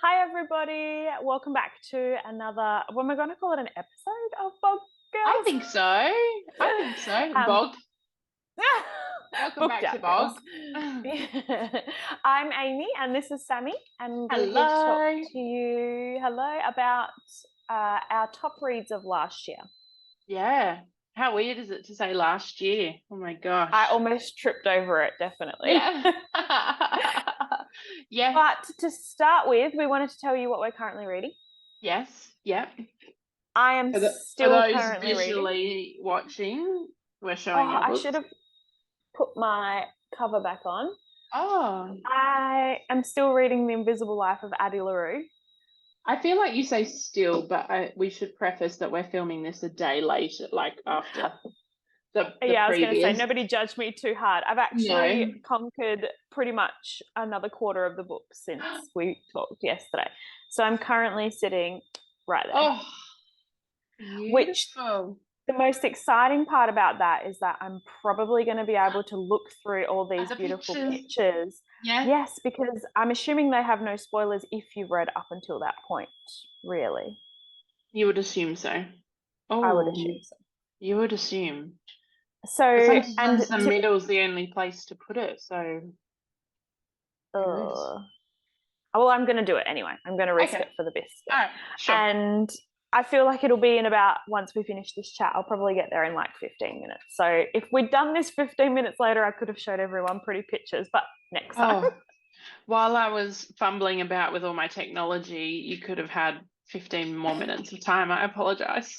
Hi, everybody. Welcome back to another, what am I going to call it, an episode of Book I Girls? think so. I think so. Um, Bog. Welcome Booked back to Out Bog. Girls. I'm Aimee and this is Sammy, and we're here to talk Hello. to you, about our top reads of last year. Yeah. How weird is it to say last year? Oh my gosh. I almost tripped over it, definitely. Yeah. Yeah. But to start with, we wanted to tell you what we're currently reading. Yes. Yep. I am For still those currently reading. visually watching, we're Oh, showing our I books. should have put my cover back on. Oh. I am still reading The Invisible Life of Addie LaRue. I feel like you say still, but we should preface that we're filming this a day later, like after the Yeah, I was going to say, previous. nobody judge me too hard. I've actually No. conquered pretty much another quarter of the book since we talked yesterday. So I'm currently sitting right there. Oh, beautiful. The most exciting part about that is that I'm probably going to be able to look through all these beautiful pictures. Yeah. Yes, because I'm assuming they have no spoilers if you've read up until that point, really. You would assume so. Oh, I would assume so. you would assume. So, and sometimes the middle's the only place to put it, so. well, I'm going to do it anyway. I'm going to risk it for the best. All right, sure. And I feel like it'll be in about, once we finish this chat, I'll probably get there in like 15 minutes. So if we'd done this 15 minutes later, I could have showed everyone pretty pictures, but next time. While I was fumbling about with all my technology, you could have had 15 more minutes of time. I apologize.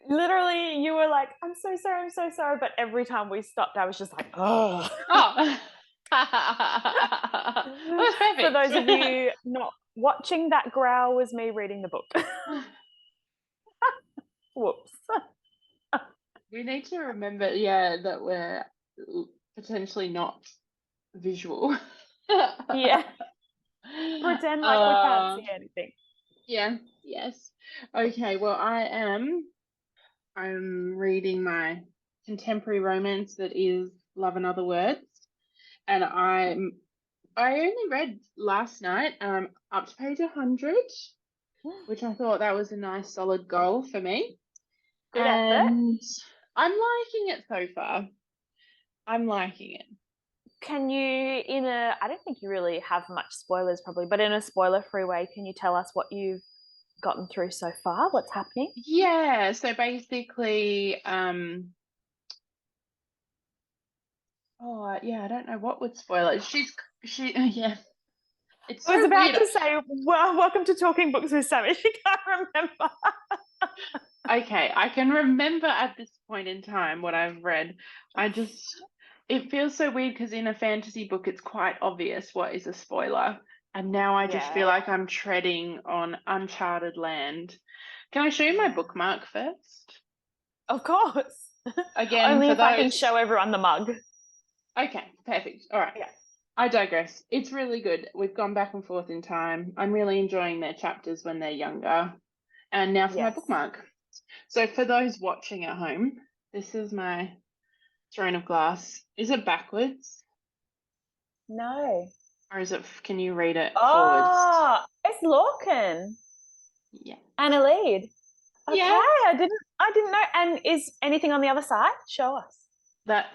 Literally, you were like, I'm so sorry. But every time we stopped, I was just like, oh. That's perfect. For those of you not watching, that growl was me reading the book. Whoops. We need to remember, that we're potentially not visual. Yeah. Pretend like we can't see anything. Yeah, yes. Okay, well, I'm reading my contemporary romance that is Love and Other Words. And I only read last night, up to page 100, which I thought that was a nice solid goal for me. Good effort. I'm liking it so far. I'm liking it. Can you, I don't think you really have much spoilers probably, but in a spoiler-free way, can you tell us what you've gotten through so far? What's happening? Yeah, so basically, I don't know what would spoil it. Yeah. It's I was so about weird. to say, well, welcome to Talking Books with Sammy. She can't remember. Okay, I can remember at this point in time what I've read. It feels so weird because in a fantasy book, it's quite obvious what is a spoiler. And now I just feel like I'm treading on uncharted land. Can I show you my bookmark first? Of course. Again, only if I can show everyone the mug. Okay, perfect. All right. Yeah. I digress. It's really good. We've gone back and forth in time. I'm really enjoying their chapters when they're younger. And now for my bookmark. So for those watching at home, this is my Throne of Glass. Is it backwards? No. Or can you read it forwards? Oh, it's Lorcan. Yeah. And a lead. Okay, yeah. I didn't know. And is anything on the other side? Show us.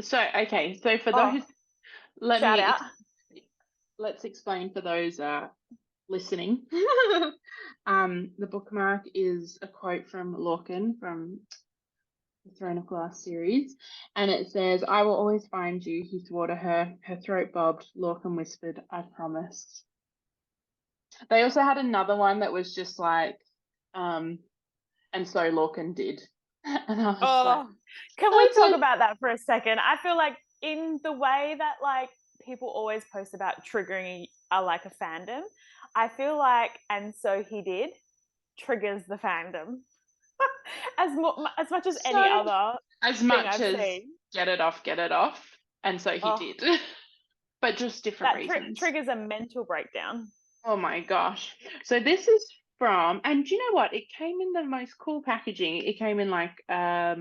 So for those, let's explain for those listening. The bookmark is a quote from Lorcan from the Throne of Glass series, and it says, "I will always find you," he swore to her. Her throat bobbed. Lorcan whispered, "I promise." They also had another one that was just like, and so Lorcan did. And I was can we talk about that for a second? I feel like in the way that like people always post about triggering a fandom, I feel like, and so he did, triggers the fandom as much as any other. As much as seen. Get it off, and so he did, but just different reasons. Triggers a mental breakdown. Oh my gosh! So this is from, and do you know what? It came in the most cool packaging. It came in like a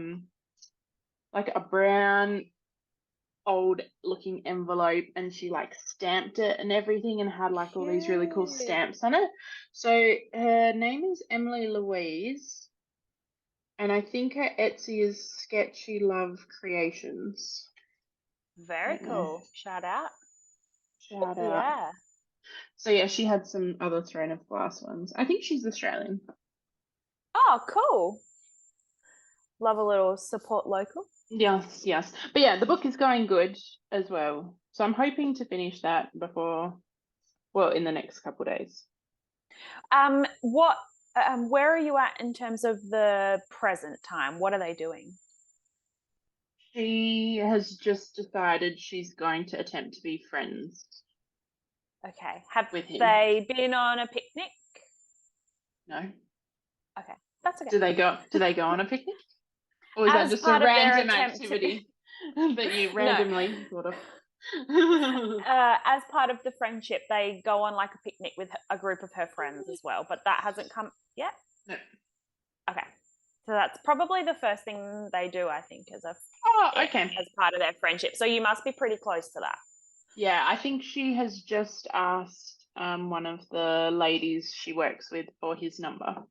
brown old looking envelope, and she like stamped it and everything and had like all these really cool Cute. stamps on it. So her name is Emily Louise, and I think her Etsy is Sketchy Love Creations. Very cool. Shout out. Shout out. Yeah. So yeah, she had some other Throne of Glass ones. I think she's Australian. Oh, cool. Love a little support local. Yes, yes. But yeah, the book is going good as well. So I'm hoping to finish that before, well, in the next couple of days. What where are you at in terms of the present time? What are they doing? She has just decided she's going to attempt to be friends Okay. Have with him. they been on a picnic? No. Okay. That's okay. Do they go on a picnic? Or is that As just a part of their random attempt to- activity that you randomly thought of? As part of the friendship, they go on like a picnic with a group of her friends as well, but that hasn't come yet. No. Okay, so that's probably the first thing they do, I think, as Okay. as part of their friendship. So you must be pretty close to that. Yeah, I think she has just asked one of the ladies she works with for his number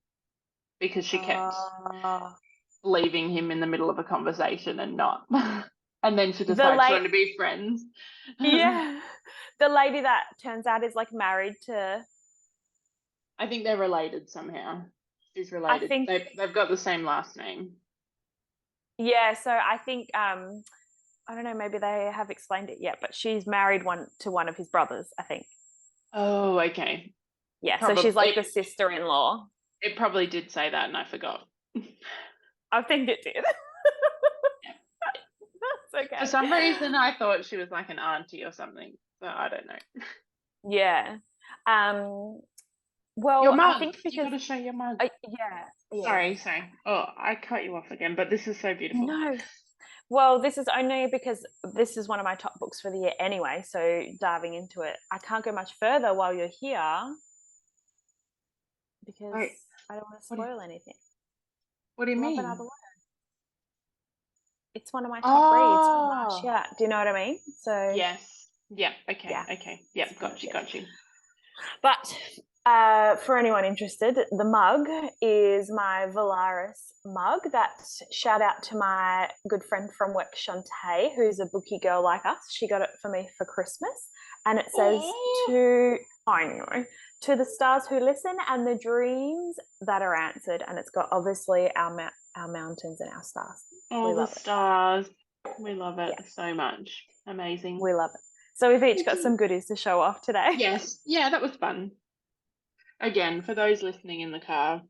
because she kept leaving him in the middle of a conversation and not. And then she decides she wanted to be friends. Yeah. The lady that turns out is like married to. I think they're related somehow. She's related. I think they've got the same last name. Yeah, so I think I don't know, maybe they have explained it yet, but she's married to one of his brothers, I think. Oh, okay. Yeah, so she's like the sister-in-law. It probably did say that and I forgot. I think it did. That's okay. For some reason, I thought she was like an auntie or something. So I don't know. Yeah. Well, your mug. I think because you got to show your mug. Yeah. Sorry. Oh, I cut you off again, but this is so beautiful. No. Well, this is only because this is one of my top books for the year anyway. So diving into it, I can't go much further while you're here because I don't want to spoil anything. What do you mean? Another word. It's one of my top reads from last year. Do you know what I mean? So yes. Yeah. Okay. Yeah. Okay. Yeah. Got you. But for anyone interested, the mug is my Valaris mug. That's shout out to my good friend from work, Shantae, who's a bookie girl like us. She got it for me for Christmas, and it says to the stars who listen and the dreams that are answered, and it's got obviously our mountains and our stars. Oh, the stars. We love it so much. Amazing. We love it. So we've each got some goodies to show off today. Yes. Yeah, that was fun. Again, for those listening in the car,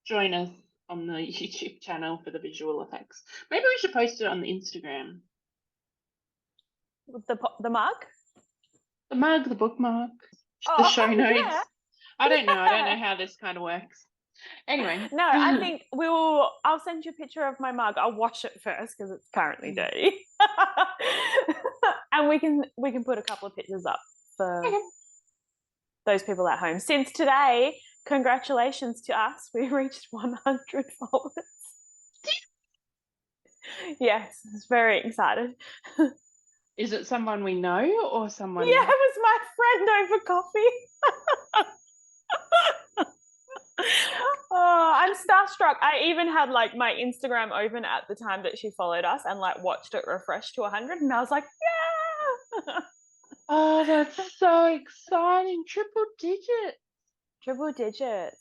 join us on the YouTube channel for the visual effects. Maybe we should post it on the Instagram. The mug? The mug, the bookmark, the show notes. Yeah. I don't know how this kind of works. Anyway. No, I think I'll send you a picture of my mug. I'll wash it first because it's currently dirty. And we can put a couple of pictures up for those people at home. Since today, congratulations to us. We reached 100 followers. Yes, it's very excited. Is it someone we know or someone? Yeah, it was my friend over coffee. Oh, I'm starstruck. I even had like my Instagram open at the time that she followed us and like watched it refresh to 100, and I was like, yeah. Oh, that's so exciting. Triple digits.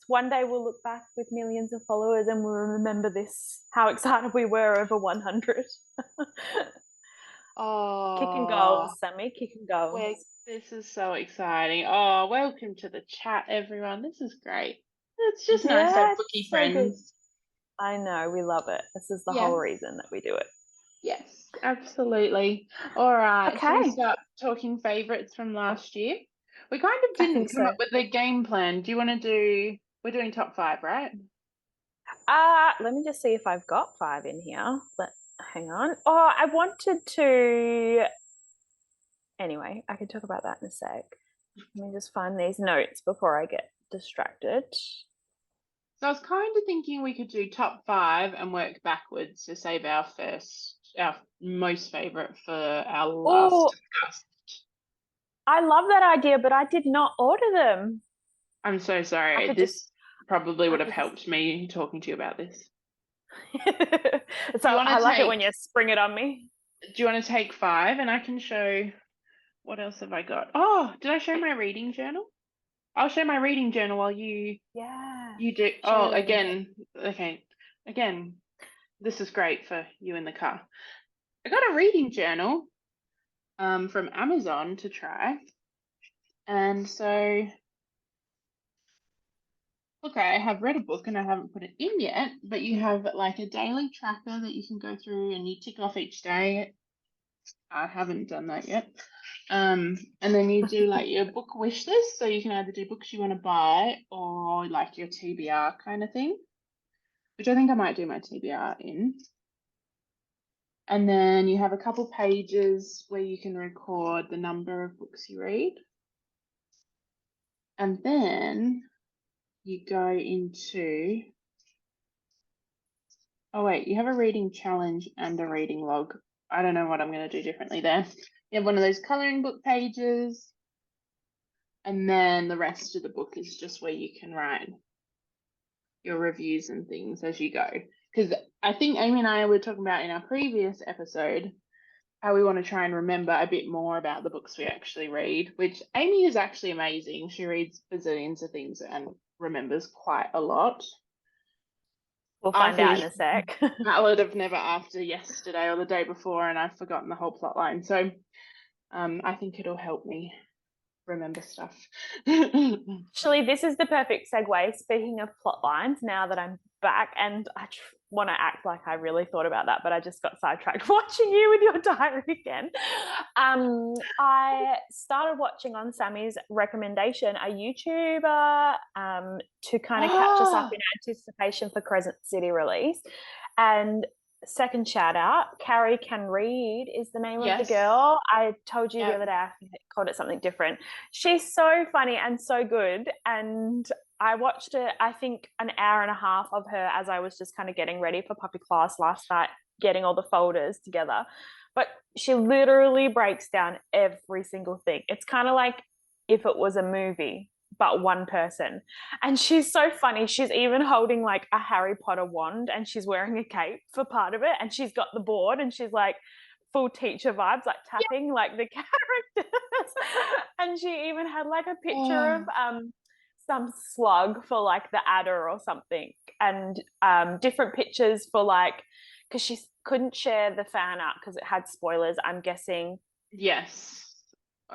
One day we'll look back with millions of followers and we'll remember this, how excited we were over 100. Oh, kicking goals, Sammy, kicking goals. This is so exciting. Oh, welcome to the chat, everyone. This is great. It's just nice to have bookie friends. Good. I know, we love it. This is the whole reason that we do it. Yes, absolutely. All right. Okay. Should we start talking favourites from last year? We kind of didn't come up with a game plan. Do you want to do? We're doing top 5, right? Let me just see if I've got 5 in here. Hang on. Oh, I wanted to. Anyway, I can talk about that in a sec. Let me just find these notes before I get distracted. So I was kind of thinking we could do top 5 and work backwards to save our first our most favourite for our last Oh, discuss. I love that idea, but I did not order them. I'm so I sorry. could just, This probably I would have could just. helped me talking to you about this. So Do you want I to like it take? when you spring it on me. Do you want to take 5, and I can show what else have I got? Oh, did I show my reading journal? I'll show my reading journal while Yeah. you do. Show Oh, your reading. again, okay, again. This is great for you in the car. I got a reading journal from Amazon to try, and so okay, I have read a book and I haven't put it in yet, but you have like a daily tracker that you can go through and you tick off each day. I haven't done that yet. And then you do like your book wish list, so you can either do books you want to buy or like your TBR kind of thing, which I think I might do my TBR in. And then you have a couple pages where you can record the number of books you read. And then you go into, oh wait, you have a reading challenge and a reading log. I don't know what I'm going to do differently there. You have one of those coloring book pages, and then the rest of the book is just where you can write your reviews and things as you go. Because I think Aimee and I were talking about in our previous episode how we want to try and remember a bit more about the books we actually read, which Aimee is actually amazing. She reads bazillions of things and remembers quite a lot. We'll I find out in finished a sec. Ballad of Never After yesterday or the day before, and I've forgotten the whole plot line. So I think it'll help me remember stuff. Actually, this is the perfect segue. Speaking of plot lines, now that I'm back, and I want to act like I really thought about that, but I just got sidetracked watching you with your diary again. I started watching on Sammy's recommendation a YouTuber to kind of catch us up in anticipation for Crescent City release. And second shout out, Carrie Can Read is the name of the Yes. girl. I told you the Yep. other day I called it something different. She's so funny and so good. And I watched it, I think, an hour and a half of her as I was just kind of getting ready for puppy class last night, getting all the folders together. But she literally breaks down every single thing. It's kind of like if it was a movie, but one person. And she's so funny. She's even holding like a Harry Potter wand and she's wearing a cape for part of it. And she's got the board and she's like full teacher vibes, like tapping like the characters. And she even had like a picture of some slug for like the adder or something, and different pictures for like, because she couldn't share the fan art because it had spoilers, I'm guessing. Yes.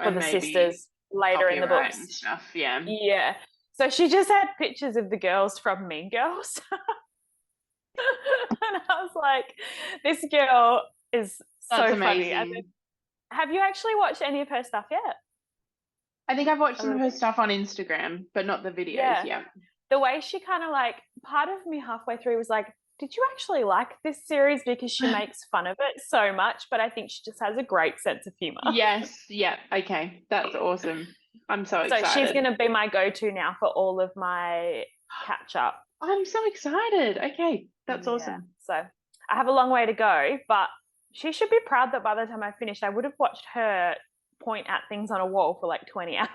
For the sisters later in the books and stuff. Yeah. Yeah. So she just had pictures of the girls from Mean Girls. And I was like, this girl is That's so funny. amazing. And then, have you actually watched any of her stuff yet? I think I've watched some of her stuff on Instagram, but not the videos. Yeah. The way she kind of like, part of me halfway through was like, did you actually like this series? Because she makes fun of it so much, but I think she just has a great sense of humor. Yes. Yeah. Okay. That's awesome. I'm so excited. So she's going to be my go-to now for all of my catch up. I'm so excited. Okay. That's awesome. So I have a long way to go, but she should be proud that by the time I finished, I would have watched her point at things on a wall for like 20 hours.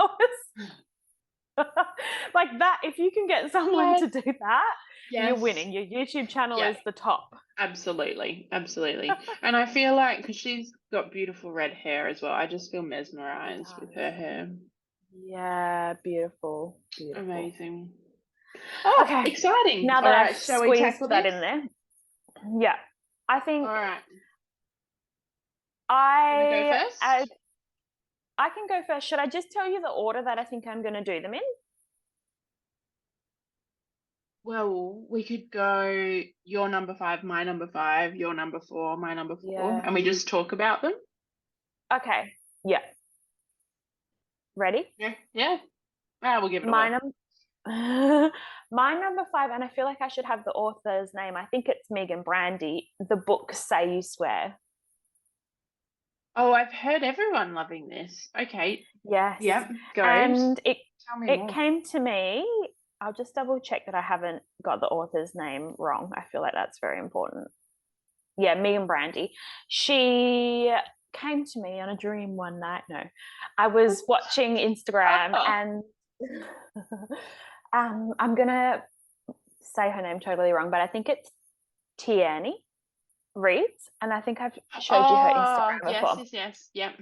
Like that, if you can get someone to do that, you're winning. Your YouTube channel is the top. Absolutely. Absolutely. And I feel like, because she's got beautiful red hair as well, I just feel mesmerized with her hair. Yeah, beautiful. Amazing. Oh, okay. Exciting. Now that I've squeezed that in there. Yeah. I think. All right. I can go first. Should I just tell you the order that I think I'm going to do them in? Well, we could go your number 5, my number 5, your number 4, my number 4, and we just talk about them. Okay. Yeah. Ready? Yeah. We'll give it a my number 5, and I feel like I should have the author's name. I think it's Megan Brandy. The book Say You Swear. Oh, I've heard everyone loving this. Okay. Yes. Yep. Go. And it came to me. I'll just double check that I haven't got the author's name wrong. I feel like that's very important. yeah, me and Brandy. She came to me on a dream one night. No, I was watching Instagram Oh, and I'm gonna say her name totally wrong, but I think it's Tierney Reads, and I think I've showed you her Instagram yes, before. yes, yes. Yep.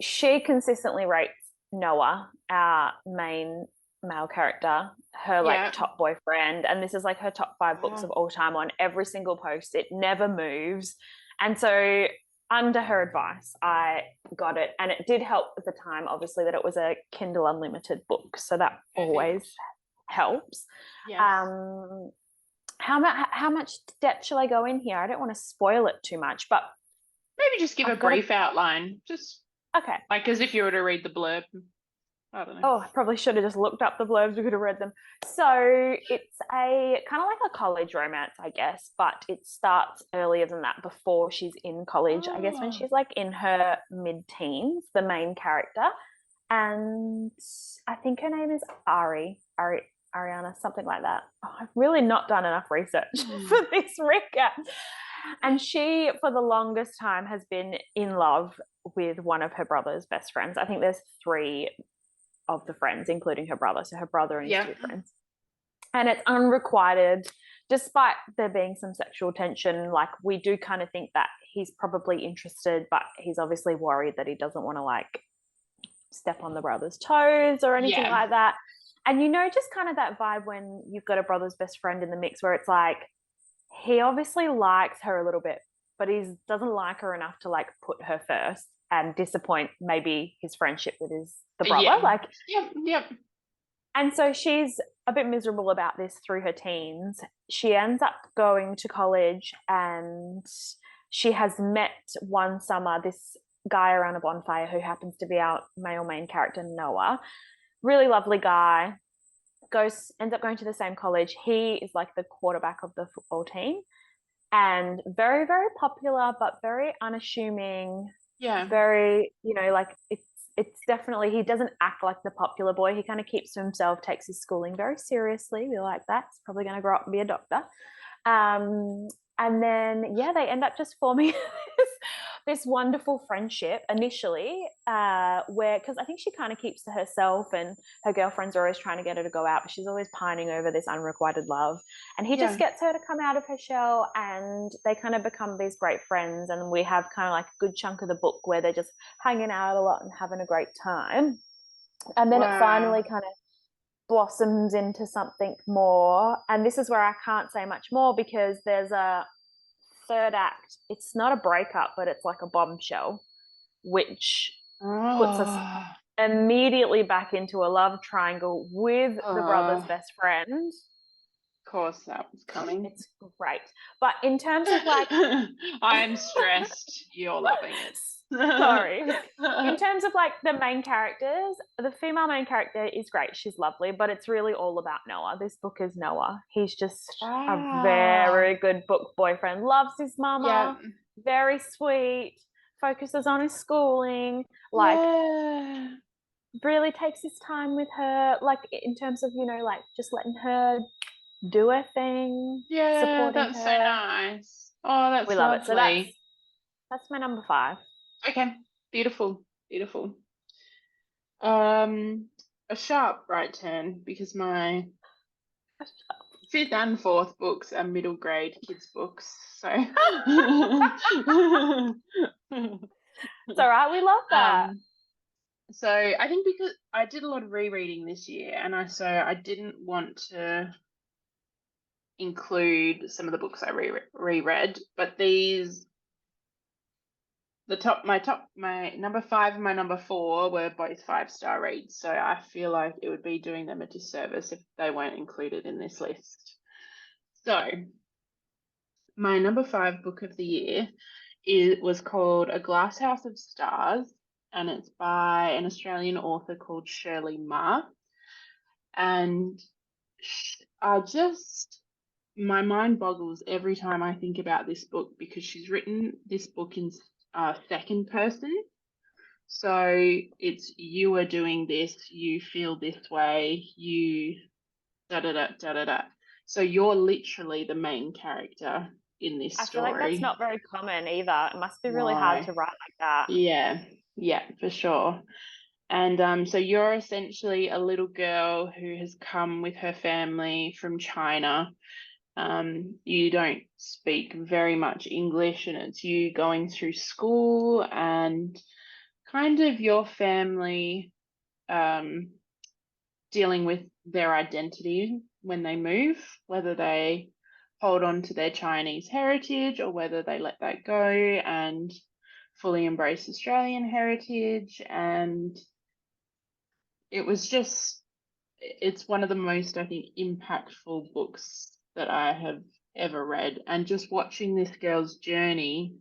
She consistently rates Noah, our main male character, her like Yeah. top boyfriend, and this is like her top 5 books of Wow. all time on every single post. It never moves. And so under her advice, I got it, and it did help at the time, obviously, that it was a Kindle Unlimited book, so that Perfect. always helps. Yes. How much depth shall I go in here? I don't want to spoil it too much, but Maybe just give a I've got a brief outline, just okay. like as if you were to read the blurb. I don't know. Oh, I probably should have just looked up the blurbs. We could have read them. So it's a kind of like a college romance, I guess, but it starts earlier than that, before she's in college. I guess when Oh, she's like in her mid-teens, the main character, and I think her name is Ariana, something like that. Oh, I've really not done enough research for this recap. And she, for the longest time, has been in love with one of her brother's best friends. I think there's 3 of the friends, including her brother. So her brother and his yeah. 2 friends. And it's unrequited, despite there being some sexual tension. Like, we do kind of think that he's probably interested, but he's obviously worried that he doesn't want to like step on the brother's toes or anything Yeah. like that. And just kind of that vibe when you've got a brother's best friend in the mix, where it's like he obviously likes her a little bit, but he doesn't like her enough to like put her first and disappoint maybe his friendship with the brother. Yeah. Like, Yep. Yep. and so she's a bit miserable about this through her teens. She ends up going to college, and she has met one summer this guy around a bonfire who happens to be our male main character, Noah. Really lovely guy. Ends up going to the same college. He is like the quarterback of the football team, and very, very popular, but very unassuming. Yeah. Very, like it's definitely, he doesn't act like the popular boy. He kind of keeps to himself, takes his schooling very seriously. We like that. He's probably going to grow up and be a doctor. Um, and then yeah, they end up just forming this wonderful friendship initially, where, because I think she kind of keeps to herself, and her girlfriends are always trying to get her to go out, but she's always pining over this unrequited love. And he just gets her to come out of her shell, and they kind of become these great friends. And we have kind of like a good chunk of the book where they're just hanging out a lot and having a great time. And then it finally kind of blossoms into something more. And this is where I can't say much more, because there's a third act. It's not a breakup, but it's like a bombshell, which puts us immediately back into a love triangle with the brother's best friend. Of course, that was coming. It's great. But in terms of like I'm stressed. You're loving it. Sorry. In terms of like the main characters, the female main character is great. She's lovely, but it's really all about Noah. This book is Noah. He's just a very good book boyfriend. Loves his mama. Yeah. Very sweet. Focuses on his schooling. Like, really takes his time with her. Like, in terms of, like just letting her do her thing. Yeah, supporting that's her. so nice. Oh, that's we love it. So lovely. that's my number 5. Okay, beautiful, beautiful. A sharp right turn, because my 5th and 4th books are middle grade kids books. So it's all right. We love that. So I think because I did a lot of rereading this year, and I didn't want to include some of the books I reread, but my number 5 and my number 4 were both 5-star reads, so I feel like it would be doing them a disservice if they weren't included in this list. So my number 5 book of the year was called A Glasshouse of Stars, and it's by an Australian author called Shirley Ma. And my mind boggles every time I think about this book, because she's written this book in second person. So it's, you are doing this, you feel this way, you da da da da da da. So you're literally the main character in this I feel like that's story. not very common either. It must be really hard No. to write like that. Yeah. Yeah, for sure. And so you're essentially a little girl who has come with her family from China. You don't speak very much English, and it's you going through school and kind of your family um, dealing with their identity when they move, whether they hold on to their Chinese heritage or whether they let that go and fully embrace Australian heritage. And it was just, it's one of the most, I think, impactful books that I have ever read. And just watching this girl's journey,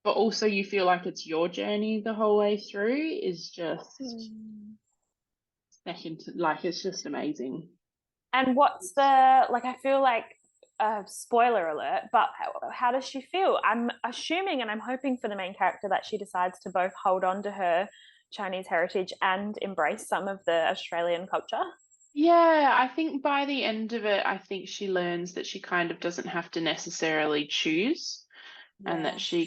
but also you feel like it's your journey the whole way through, is just second to, like, it's just amazing. And what's the, like, I feel like, spoiler alert, but how does she feel? I'm assuming and I'm hoping for the main character that she decides to both hold on to her Chinese heritage and embrace some of the Australian culture. Yeah, I think by the end of it, I think she learns that she kind of doesn't have to necessarily choose, and Yeah. that she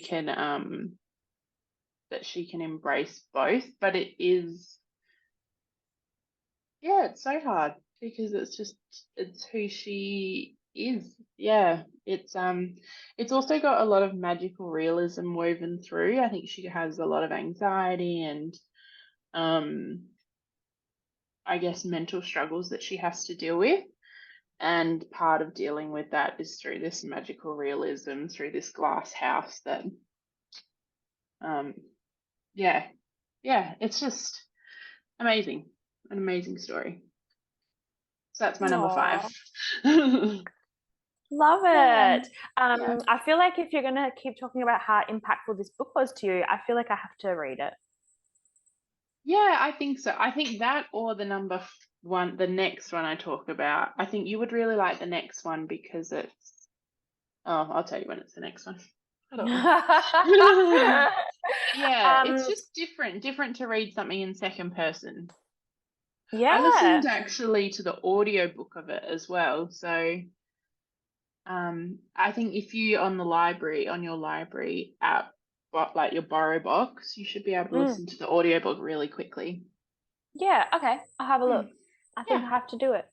can embrace both. But it is, yeah, it's so hard because it's who she is. Yeah, it's also got a lot of magical realism woven through. I think she has a lot of anxiety and um I guess mental struggles that she has to deal with. And part of dealing with that is through this magical realism, through this glass house that, um, yeah, it's just amazing, an amazing story. So that's my number five. Aww. Love Yeah, it. yeah, I feel like if you're going to keep talking about how impactful this book was to you, I feel like I have to read it. yeah, I think so. I think that or the one, the next one I talk about. I think you would really like the next one because it's, oh, I'll tell you when it's the next one. I don't know. Yeah, it's just different to read something in second person. I Yeah. listened actually to the audiobook of it as well. So I think if you on your library app, like your borrow box, you should be able to listen to the audiobook really quickly. Yeah, okay. I'll have a look. I think Yeah. I have to do it.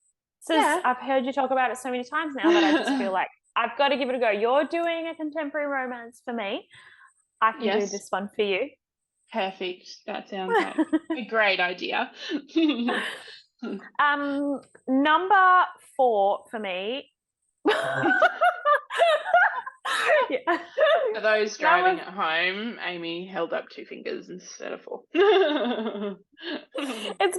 Since Yeah. I've heard you talk about it so many times now that I just feel like I've got to give it a go. You're doing a contemporary romance for me. I can do Yes. this one for you. Perfect. That sounds like a great idea. Number 4 for me. Yeah. For those driving at home, Aimee held up 2 fingers instead of 4. It's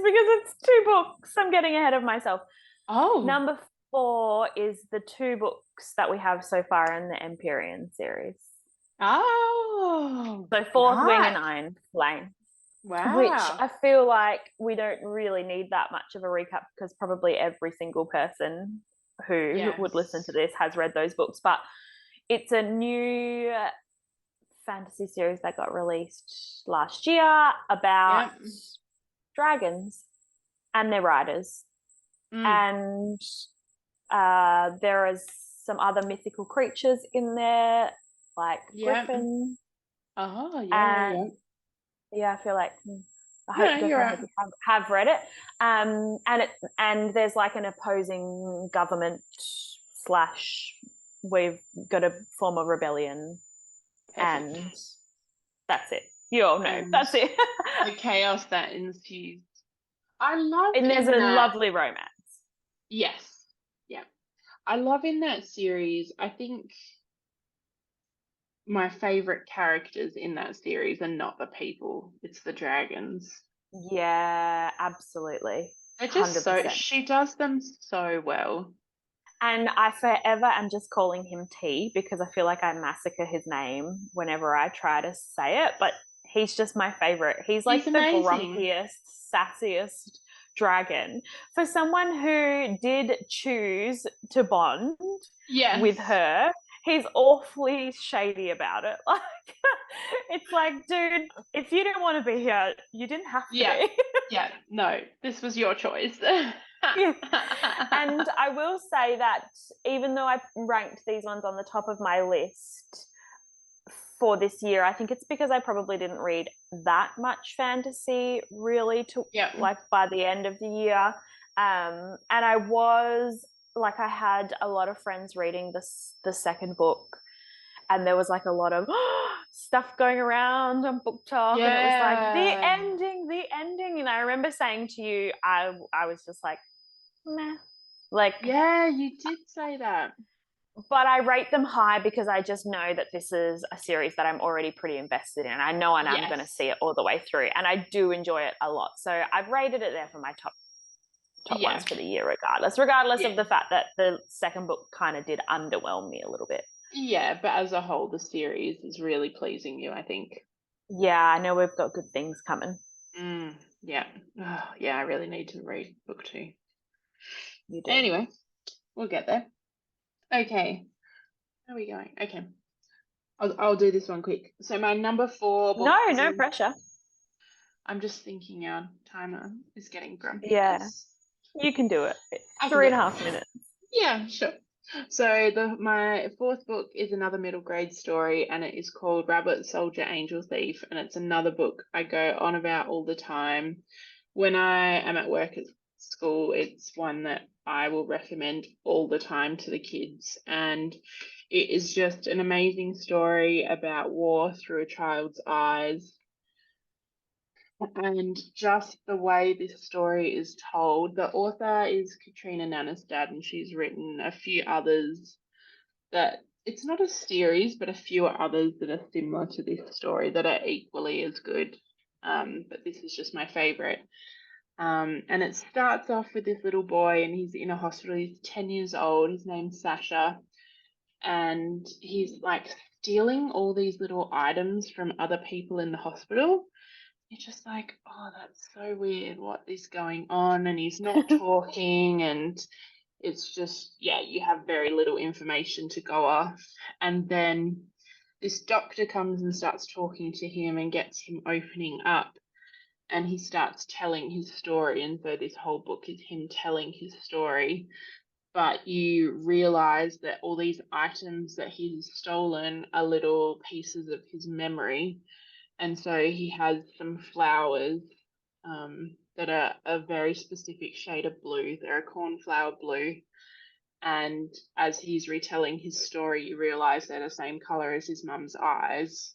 because it's 2 books. I'm getting ahead of myself. Oh. Number 4 is the 2 books that we have so far in the Empyrean series. Oh. So Fourth Wing Right. and Iron Flame. Wow. Which I feel like we don't really need that much of a recap because probably every single person who would listen to this has read those books. But it's a new fantasy series that got released last year about dragons and their riders. And there is some other mythical creatures in there, like griffin. Oh, yeah. Yeah, I feel like I hope you have read it. And there's like an opposing government / we've got to form a rebellion. Perfect. And that's it. You all know, that's it. The chaos that ensues. I love and there's a lovely romance. Yes. Yeah. I love in that series, I think my favorite characters in that series are not the people, it's the dragons. Yeah, absolutely. They're just 100%. She does them so well. And I forever am just calling him T because I feel like I massacre his name whenever I try to say it, but he's just my favorite. He's like the grumpiest, sassiest dragon. For someone who did choose to bond with her, he's awfully shady about it. Like, it's like, dude, if you didn't want to be here, you didn't have to Yeah. be. Yeah. No, this was your choice. Yeah. And I will say that even though I ranked these ones on the top of my list for this year, I think it's because I probably didn't read that much fantasy really to Yeah. like by the end of the year. And I was like, I had a lot of friends reading the second book, and there was like a lot of stuff going around on book talk, and it was like Yeah. the ending. And I remember saying to you, I was just like, meh, like, Yeah, you did say that. but I rate them high because I just know that this is a series that I'm already pretty invested in. I know and I'm going to Yes. see it all the way through, and I do enjoy it a lot. So I've rated it there for my top Yeah. ones for the year, regardless Yeah. of the fact that the second book kind of did underwhelm me a little bit. Yeah, but as a whole, the series is really pleasing you, I think. Yeah, I know we've got good things coming. Yeah. Oh, yeah, I really need to read book 2. You do. Anyway, we'll get there. Okay. How are we going? Okay. I'll do this one quick. So my number 4 book is No pressure. I'm just thinking our timer is getting grumpy. Yeah, you can do it. It's I can do it. 3.5 minutes. Yeah, sure. So my 4th book is another middle grade story, and it is called Rabbit Soldier Angel Thief, and it's another book I go on about all the time. When I am at work at school, it's one that I will recommend all the time to the kids, and it is just an amazing story about war through a child's eyes. And just the way this story is told, the author is Katrina Nanestad, and she's written a few others that it's not a series, but a few others that are similar to this story that are equally as good. But this is just my favorite. And it starts off with this little boy, and he's in a hospital. He's 10 years old. His name's Sasha, and he's like stealing all these little items from other people in the hospital. You're just like, oh, that's so weird. What is going on? And he's not talking, and it's just, yeah, you have very little information to go off. And then this doctor comes and starts talking to him and gets him opening up, and he starts telling his story. And so this whole book is him telling his story. But you realize that all these items that he's stolen are little pieces of his memory. And so he has some flowers that are a very specific shade of blue. They're a cornflower blue. And as he's retelling his story, you realize they're the same color as his mum's eyes.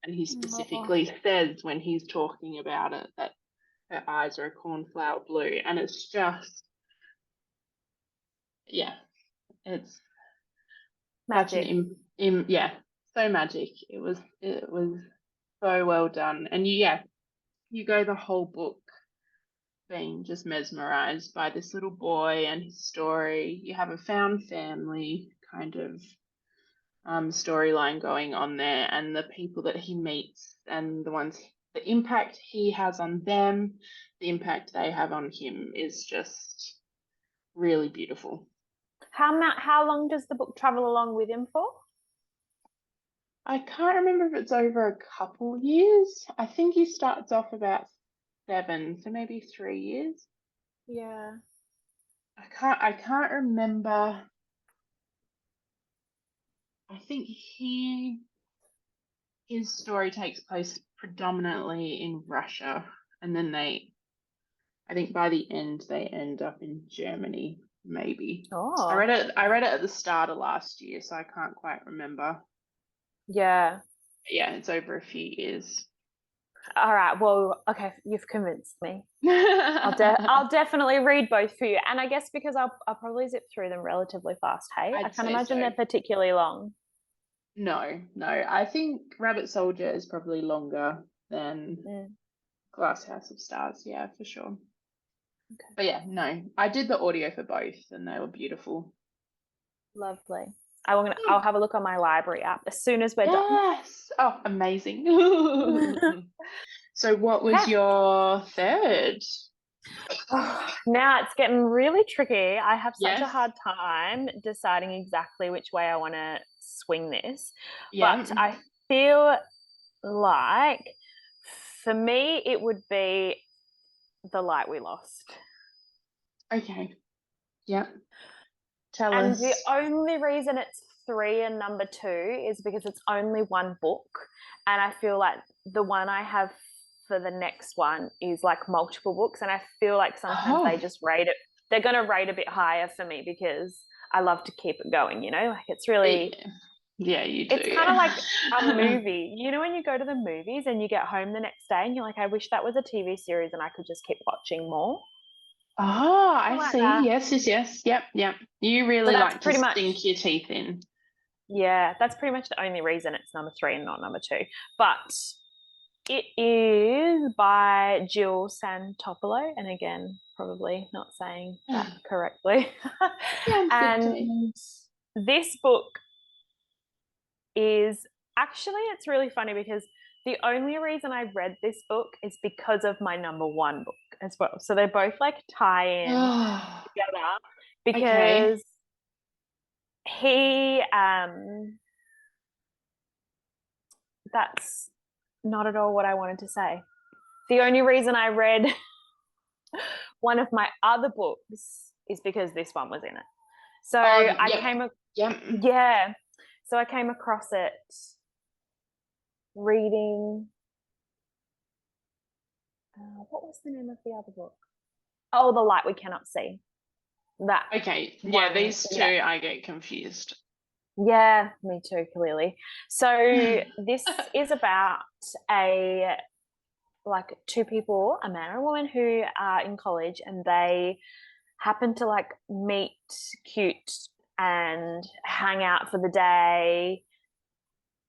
And he specifically says when he's talking about it that her eyes are a cornflower blue. And it's just, yeah, it's Magic. such yeah, so magic. It was so well done. And you go the whole book being just mesmerized by this little boy and his story. You have a found family kind of storyline going on there, and the people that he meets and the impact he has on them, the impact they have on him is just really beautiful. How long does the book travel along with him for? I can't remember if it's over a couple years. I think he starts off about 7, so maybe 3 years. Yeah. I can't remember. I think his story takes place predominantly in Russia, and then I think by the end they end up in Germany, maybe. Oh. I read it at the start of last year, so I can't quite remember. Yeah. But yeah, it's over a few years. All right. Well, okay, you've convinced me. I'll definitely read both for you, and I guess because I'll probably zip through them relatively fast. Hey, I can't imagine they're particularly long. No. I think Rabbit Soldier is probably longer than Glass House of Stars. Yeah, for sure. Okay. But yeah, no, I did the audio for both, and they were beautiful. Lovely. I'll have a look on my library app as soon as we're done. Yes. Oh, amazing. So what was your third? Now it's getting really tricky. I have such a Yes. hard time deciding exactly which way I want to swing this. Yeah. But I feel like for me, it would be The Light We Lost. Okay. Yeah. Tell And the us. only reason it's 3 and number 2 is because it's only one book. And I feel like the one I have for the next one is like multiple books. And I feel like sometimes they Oh. just rate it, they're going to rate a bit higher for me because I love to keep it going, you know? Like it's really, Yeah, you do. it's kind of like a movie. You know, when you go to the movies and you get home the next day and you're like, I wish that was a TV series and I could just keep watching more. Oh, I Something like see. that. Yes, yes, yes. Yep, yep. You So really that's like to pretty much, sink your teeth in. yeah, that's pretty much the only reason it's number 3 and not number 2. But it is by Jill Santopolo, and again, probably not saying that correctly. Sounds good to me. And this book is actually, it's really funny because the only reason I read this book is because of my number 1 book as well. So they both like tie in Oh, together okay. because he that's not at all what I wanted to say. The only reason I read one of my other books is because this one was in it. So Oh, I yep, came, yep. yeah. So I came across it reading. What was the name of the other book? Oh, The Light We Cannot See. That Okay, yeah, one. these two Yeah. I get confused. Yeah, me too, clearly. So this is about a like 2 people, a man and a woman who are in college and they happen to like meet cute and hang out for the day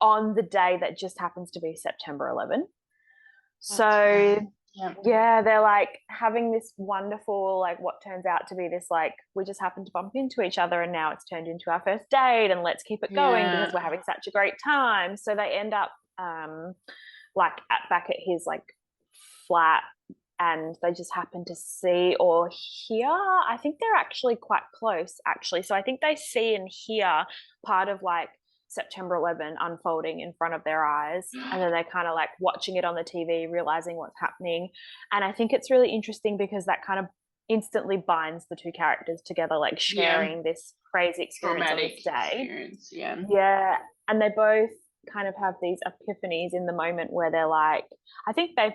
on the day that just happens to be September 11. That's So right. Yep. yeah, they're like having this wonderful, like what turns out to be this, like, we just happened to bump into each other and now it's turned into our first date and let's keep it going Yeah. because we're having such a great time. So they end up like back at his like flat and they just happen to see or hear. I think they're actually quite close, actually. So I think they see and hear part of like September 11 unfolding in front of their eyes. And then they're kind of like watching it on the TV, realizing what's happening. And I think it's really interesting because that kind of instantly binds the 2 characters together, like Yeah. sharing this crazy experience on Traumatic this day. experience. Yeah. Yeah. And they both kind of have these epiphanies in the moment where they're like, I think they've,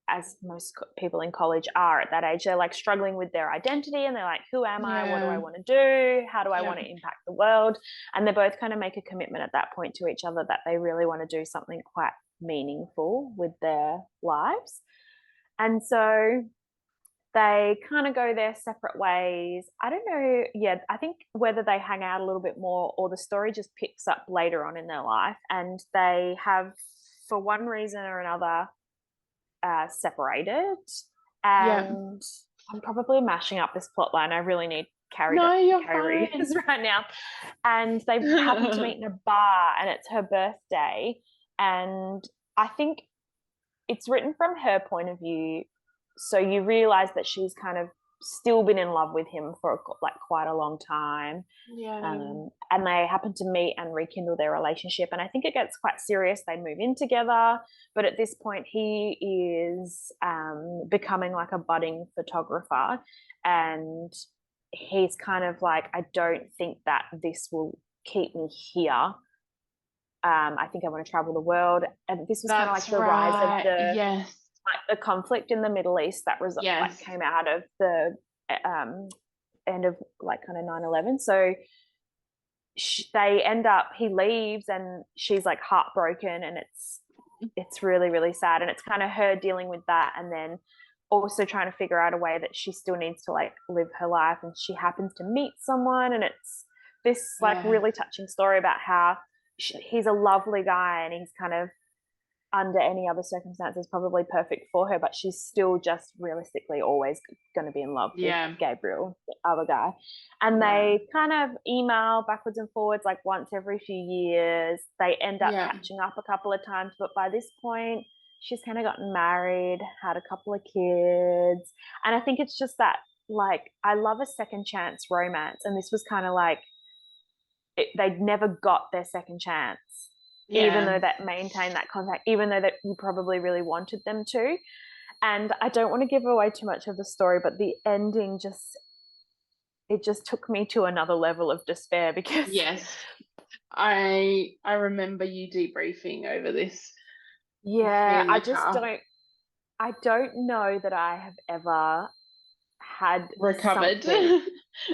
as most people in college are at that age, they're like struggling with their identity and they're like, who am I? What do I Yeah. want to do? How do I Yep. want to impact the world? And they both kind of make a commitment at that point to each other that they really want to do something quite meaningful with their lives. And so they kind of go their separate ways. I don't know. Yeah, I think whether they hang out a little bit more or the story just picks up later on in their life. And they have, for one reason or another, separated. Yep. And I'm probably mashing up this plot line. I really need No, you're Carrie fine. right now. And they happen to meet in a bar and it's her birthday. And I think it's written from her point of view. So you realize that she's kind of still been in love with him for like quite a long time. Yeah. And they happen to meet and rekindle their relationship. And I think it gets quite serious. They move in together. But at this point, he is becoming like a budding photographer. And he's kind of like, I don't think that this will keep me here. I think I want to travel the world. And this was kind of like That's the rise of right. Yes. the conflict in the Middle East that was like Yes. came out of the end of like kind of 9/11. So they end up, he leaves and she's like heartbroken and it's really really sad and it's kind of her dealing with that and then also trying to figure out a way that she still needs to like live her life and she happens to meet someone and it's this like Yeah. really touching story about how he's a lovely guy and he's kind of under any other circumstances probably perfect for her, but she's still just realistically always going to be in love with Yeah. Gabriel, the other guy. And they kind of email backwards and forwards like once every few years. They end up catching up a couple of times, but by this point she's kind of gotten married, had a couple of kids. And I think it's just that, like, I love a second chance romance. And this was kind of like, they'd never got their second chance, even though that maintained that contact, even though that you probably really wanted them to. And I don't want to give away too much of the story, but the ending just took me to another level of despair because Yes. I remember you debriefing over this. yeah, I don't know that I have ever had recovered.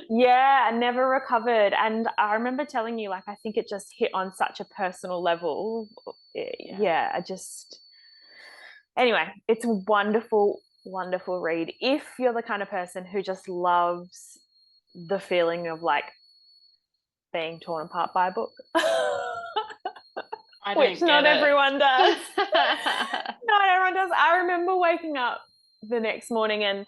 Yeah, I never recovered. And I remember telling you, like, I think it just hit on such a personal level. Yeah, anyway, it's a wonderful, wonderful read. If you're the kind of person who just loves the feeling of like being torn apart by a book. Which not everyone does. Not everyone does. I remember waking up the next morning and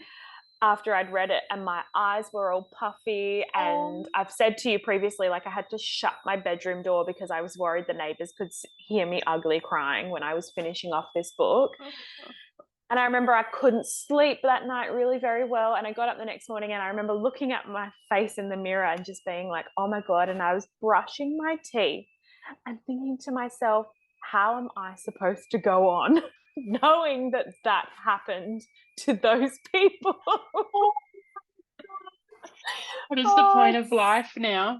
after I'd read it and my eyes were all puffy, and I've said to you previously, like, I had to shut my bedroom door because I was worried the neighbors could hear me ugly crying when I was finishing off this book. And I remember I couldn't sleep that night really very well, and I got up the next morning and I remember looking at my face in the mirror and just being like, oh my God. And I was brushing my teeth and thinking to myself, how am I supposed to go on knowing that that happened to those people? What is the point of life now?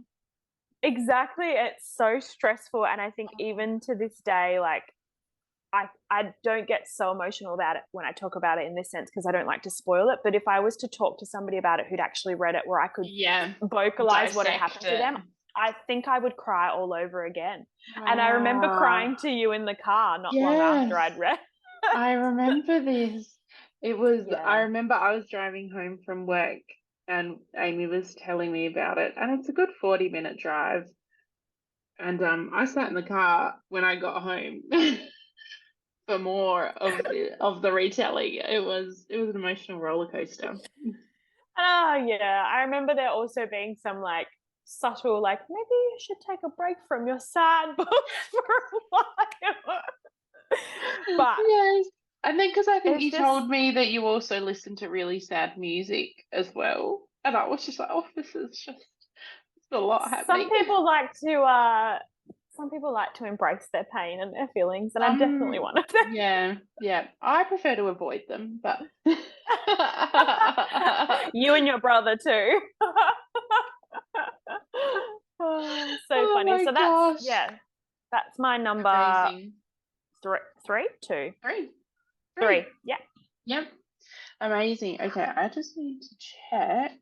Exactly. It's so stressful. And I think even to this day, like, I don't get so emotional about it when I talk about it in this sense because I don't like to spoil it. But if I was to talk to somebody about it who'd actually read it, where I could vocalize what had happened to them, I think I would cry all over again. Wow. And I remember crying to you in the car not long after I'd read. I remember this. It was, I remember I was driving home from work and Aimee was telling me about it. And it's a good 40-minute drive. And I sat in the car when I got home for more of the retelling. It was an emotional roller coaster. Oh yeah, I remember there also being some like subtle, like, maybe you should take a break from your sad books for a while. But yes, and then because I think you told me that you also listen to really sad music as well, and I was just like, oh, this is just a lot happening. Some people like to embrace their pain and their feelings, and I'm definitely one of them. Yeah. I prefer to avoid them, but you and your brother too. So funny. So that's my number. Amazing. Three. Yeah. Yep. Amazing. Okay, I just need to check.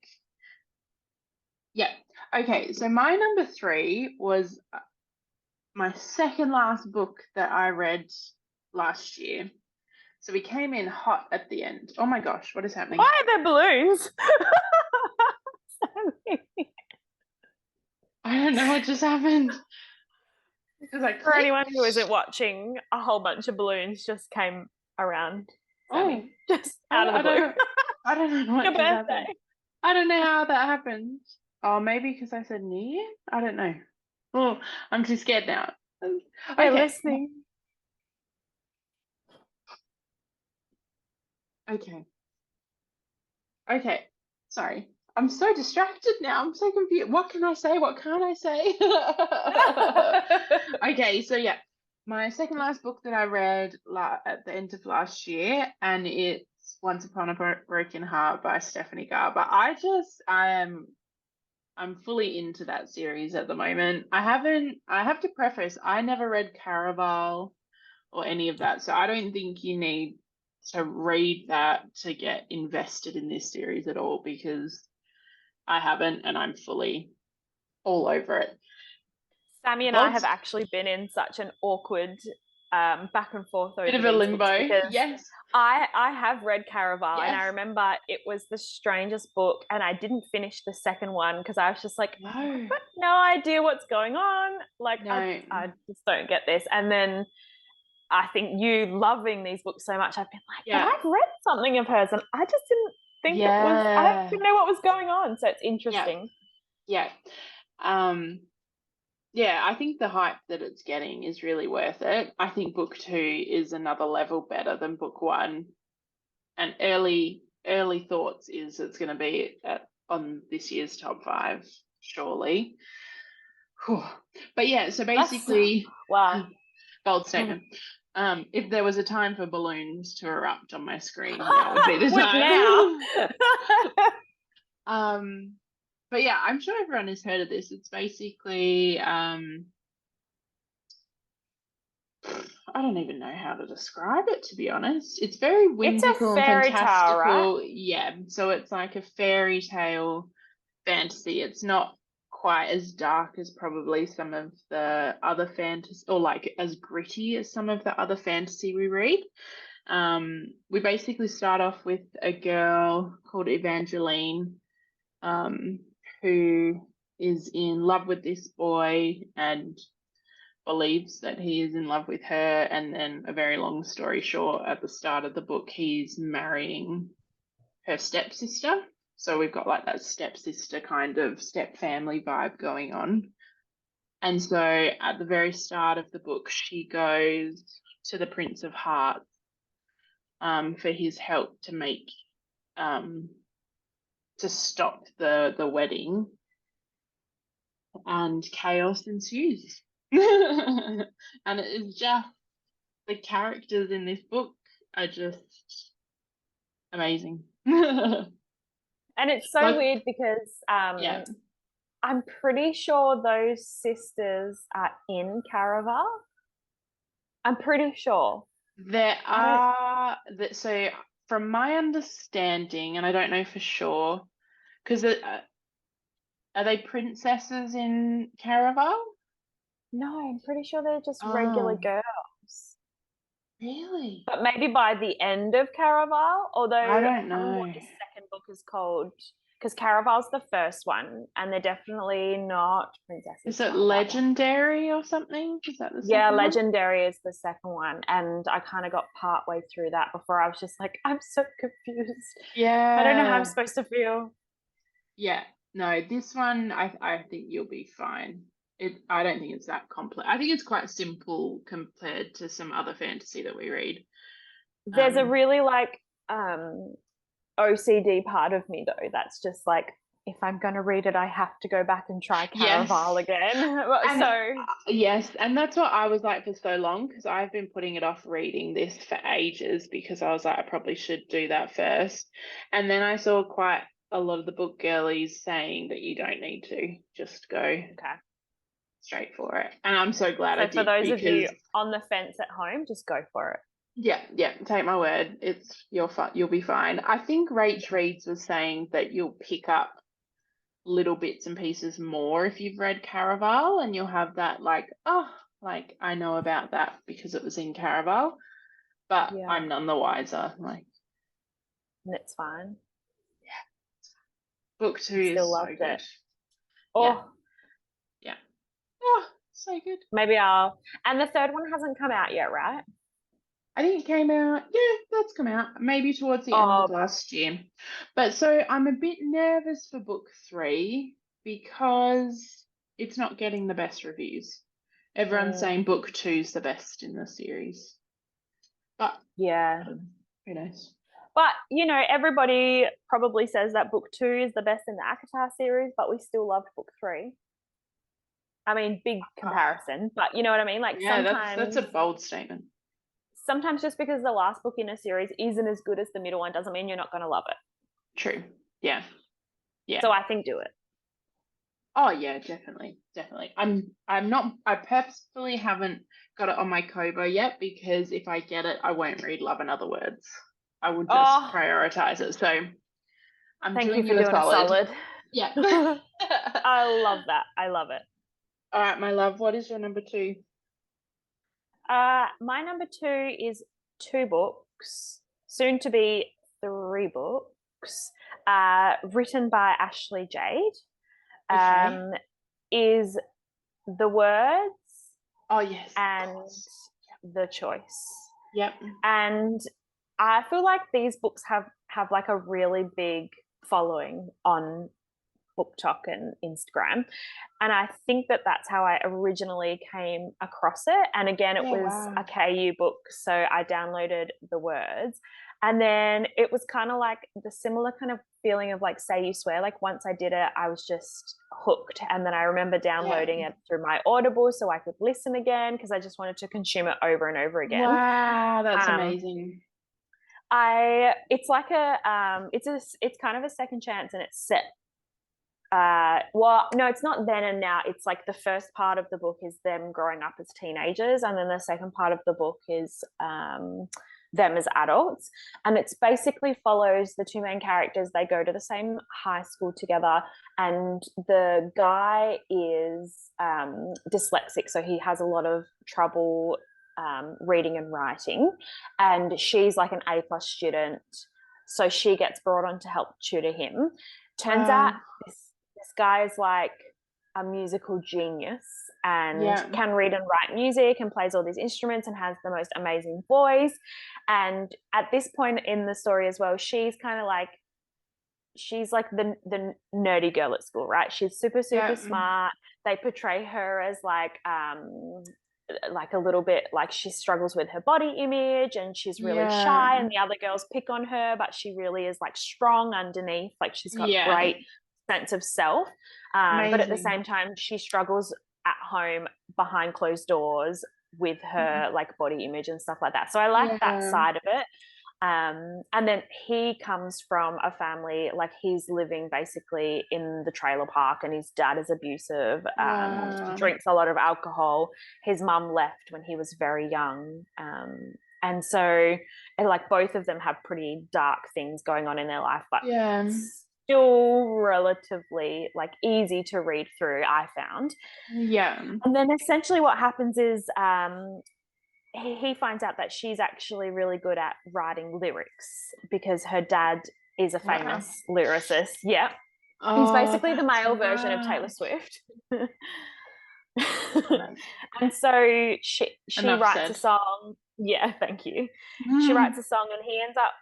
Yeah. Okay, so my number 3 was my second last book that I read last year. So we came in hot at the end. Oh my gosh, what is happening? Why are there balloons? I don't know what just happened. For anyone who isn't watching, a whole bunch of balloons just came around Sammy. Just out of the blue. I don't know what just happened. I don't know how that happened. Oh, maybe because I said New Year? I don't know. Oh, I'm too scared now. Okay. Listening. Okay. Sorry. I'm so distracted now. I'm so confused. What can I say? What can't I say? Okay, so yeah. My second last book that I read at the end of last year, and it's Once Upon a Broken Heart by Stephanie Garber. I'm fully into that series at the moment. I have to preface, I never read Caraval or any of that, so I don't think you need to read that to get invested in this series at all, because I haven't, and I'm fully all over it. Sammy and I have actually been in such an awkward back and forth over bit of a limbo. Yes, I have read Caraval, and I remember it was the strangest book, and I didn't finish the second one because I was just like, I've got no idea what's going on. Like, I just don't get this. And then I think you loving these books so much, I've been like, but I've read something of hers, and I just didn't think it was. I didn't know what was going on. So it's interesting. Yeah. Yeah, I think the hype that it's getting is really worth it. I think book 2 is another level better than book 1. And early thoughts is it's going to be on this year's top 5, surely. Whew. But yeah, so basically, Wow. bold statement. If there was a time for balloons to erupt on my screen, now would be the Would now. time. But yeah, I'm sure everyone has heard of this. It's basically, I don't even know how to describe it, to be honest. It's very It's a whimsical and fairy tale, right? fantastical. Yeah, so it's like a fairy tale fantasy. It's not quite as dark as probably some of the other fantasy, or like as gritty as some of the other fantasy we read. We basically start off with a girl called Evangeline, who is in love with this boy and believes that he is in love with her. And then, a very long story short, at the start of the book, he's marrying her stepsister. So we've got like that stepsister kind of step family vibe going on. And so at the very start of the book, she goes to the Prince of Hearts for his help to make to stop the wedding, and chaos ensues. And it is just, the characters in this book are just amazing. And it's so Like, weird because yeah, I'm pretty sure those sisters are in Caraval. I'm pretty sure. there I don't are that. So from my understanding, and I don't know for sure, because are they princesses in Caraval? know. I'm pretty sure they're just regular Oh, girls. really? But maybe by the end of Caraval, although I I don't can't remember what know. the second book is called, because Caraval's the first one, and they're definitely not Is princesses it by that one. Legendary or something? Is that the Yeah, second one? Legendary is the second one, and I kind of got part way through that before I was just like, I'm so confused. I don't know how I'm Yeah. supposed to feel. Yeah. No, this one I think you'll be fine. I don't think it's that complex. I think it's quite simple compared to some other fantasy that we read. There's a Um, really like um OCD part of me though that's just like if I'm going to read it I have to go back and try yes. Caraval again. And So yes, and that's what I was like for so long, because I've been putting it off reading this for ages, because I was like, I probably should do that first. And then I saw quite a lot of the book girlies saying that you don't need to, just go okay. straight for it. And I'm so glad I So for did, those of you because on the fence at home, just go for it. yeah, take my word, you'll be fine. I think Rach Reeds was saying that you'll pick up little bits and pieces more if you've read Caraval, and you'll have that like, oh, like I know about that because it was in Caraval, but Yeah, I'm none the wiser. Like, and it's fine. book 2 I still is so loved it. good. Yeah, Oh, yeah. Oh, so good. maybe I'll. And the third one hasn't come out yet, right? I think it came out, yeah, that's come out maybe towards the end of Oh, last year. But so I'm a bit nervous for book 3, because it's not getting the best reviews. Everyone's mm, saying book 2's the best in the series. But yeah. who knows? But you know, everybody probably says that book two is the best in the Akatar series, but we still loved book three. I mean, big Ah, comparison, but you know what I mean? Like yeah, that's a bold statement. sometimes just because the last book in a series isn't as good as the middle one doesn't mean you're not going to love it. True. Yeah. Yeah. So I think do it. Oh yeah, definitely. Definitely. I'm not I purposefully haven't got it on my Kobo yet, because if I get it, I won't read Love and Other Words. I would just Oh, prioritize it. So I'm thank you doing for you a doing a solid. solid. Yeah. I love that. I love it. All right, my love, what is your number 2? My number two is two books, soon to be three books, written by Ashley Jade. Okay. Um, is The Words Oh yes, of and course. The Choice. Yep. And I feel like these books have like a really big following on BookTok and Instagram. And I think that that's how I originally came across it. And again, it was wow. a KU book. So I downloaded the words. And then it was kind of like the similar kind of feeling of like Say You Swear. Like once I did it, I was just hooked. And then I remember downloading it through my Audible so I could listen again because I just wanted to consume it over and over again. Wow, that's amazing. It's like it's kind of a second chance, and it's set. Well, no, it's not then and now. It's like the first part of the book is them growing up as teenagers, and then the second part of the book is them as adults. And it's basically follows the two main characters. They go to the same high school together, and the guy is dyslexic, so he has a lot of trouble reading and writing, and she's like an A+ student, so she gets brought on to help tutor him. Turns out this guy is like a musical genius and can read and write music and plays all these instruments and has the most amazing voice. And at this point in the story as well, she's kind of like, she's like the nerdy girl at school, right? She's super smart. They portray her as like a little bit like she struggles with her body image and she's really shy, and the other girls pick on her, but she really is like strong underneath. Like she's got great sense of self, but at the same time she struggles at home behind closed doors with her like body image and stuff like that. So I like that side of it. And then he comes from a family, like he's living basically in the trailer park, and his dad is abusive, drinks a lot of alcohol. His mum left when he was very young. And so like both of them have pretty dark things going on in their life, but still relatively like easy to read through, I found. And then essentially what happens is he finds out that she's actually really good at writing lyrics because her dad is a famous lyricist. He's basically the male version of Taylor Swift. And so she writes a song. Thank you. She writes a song, and he ends up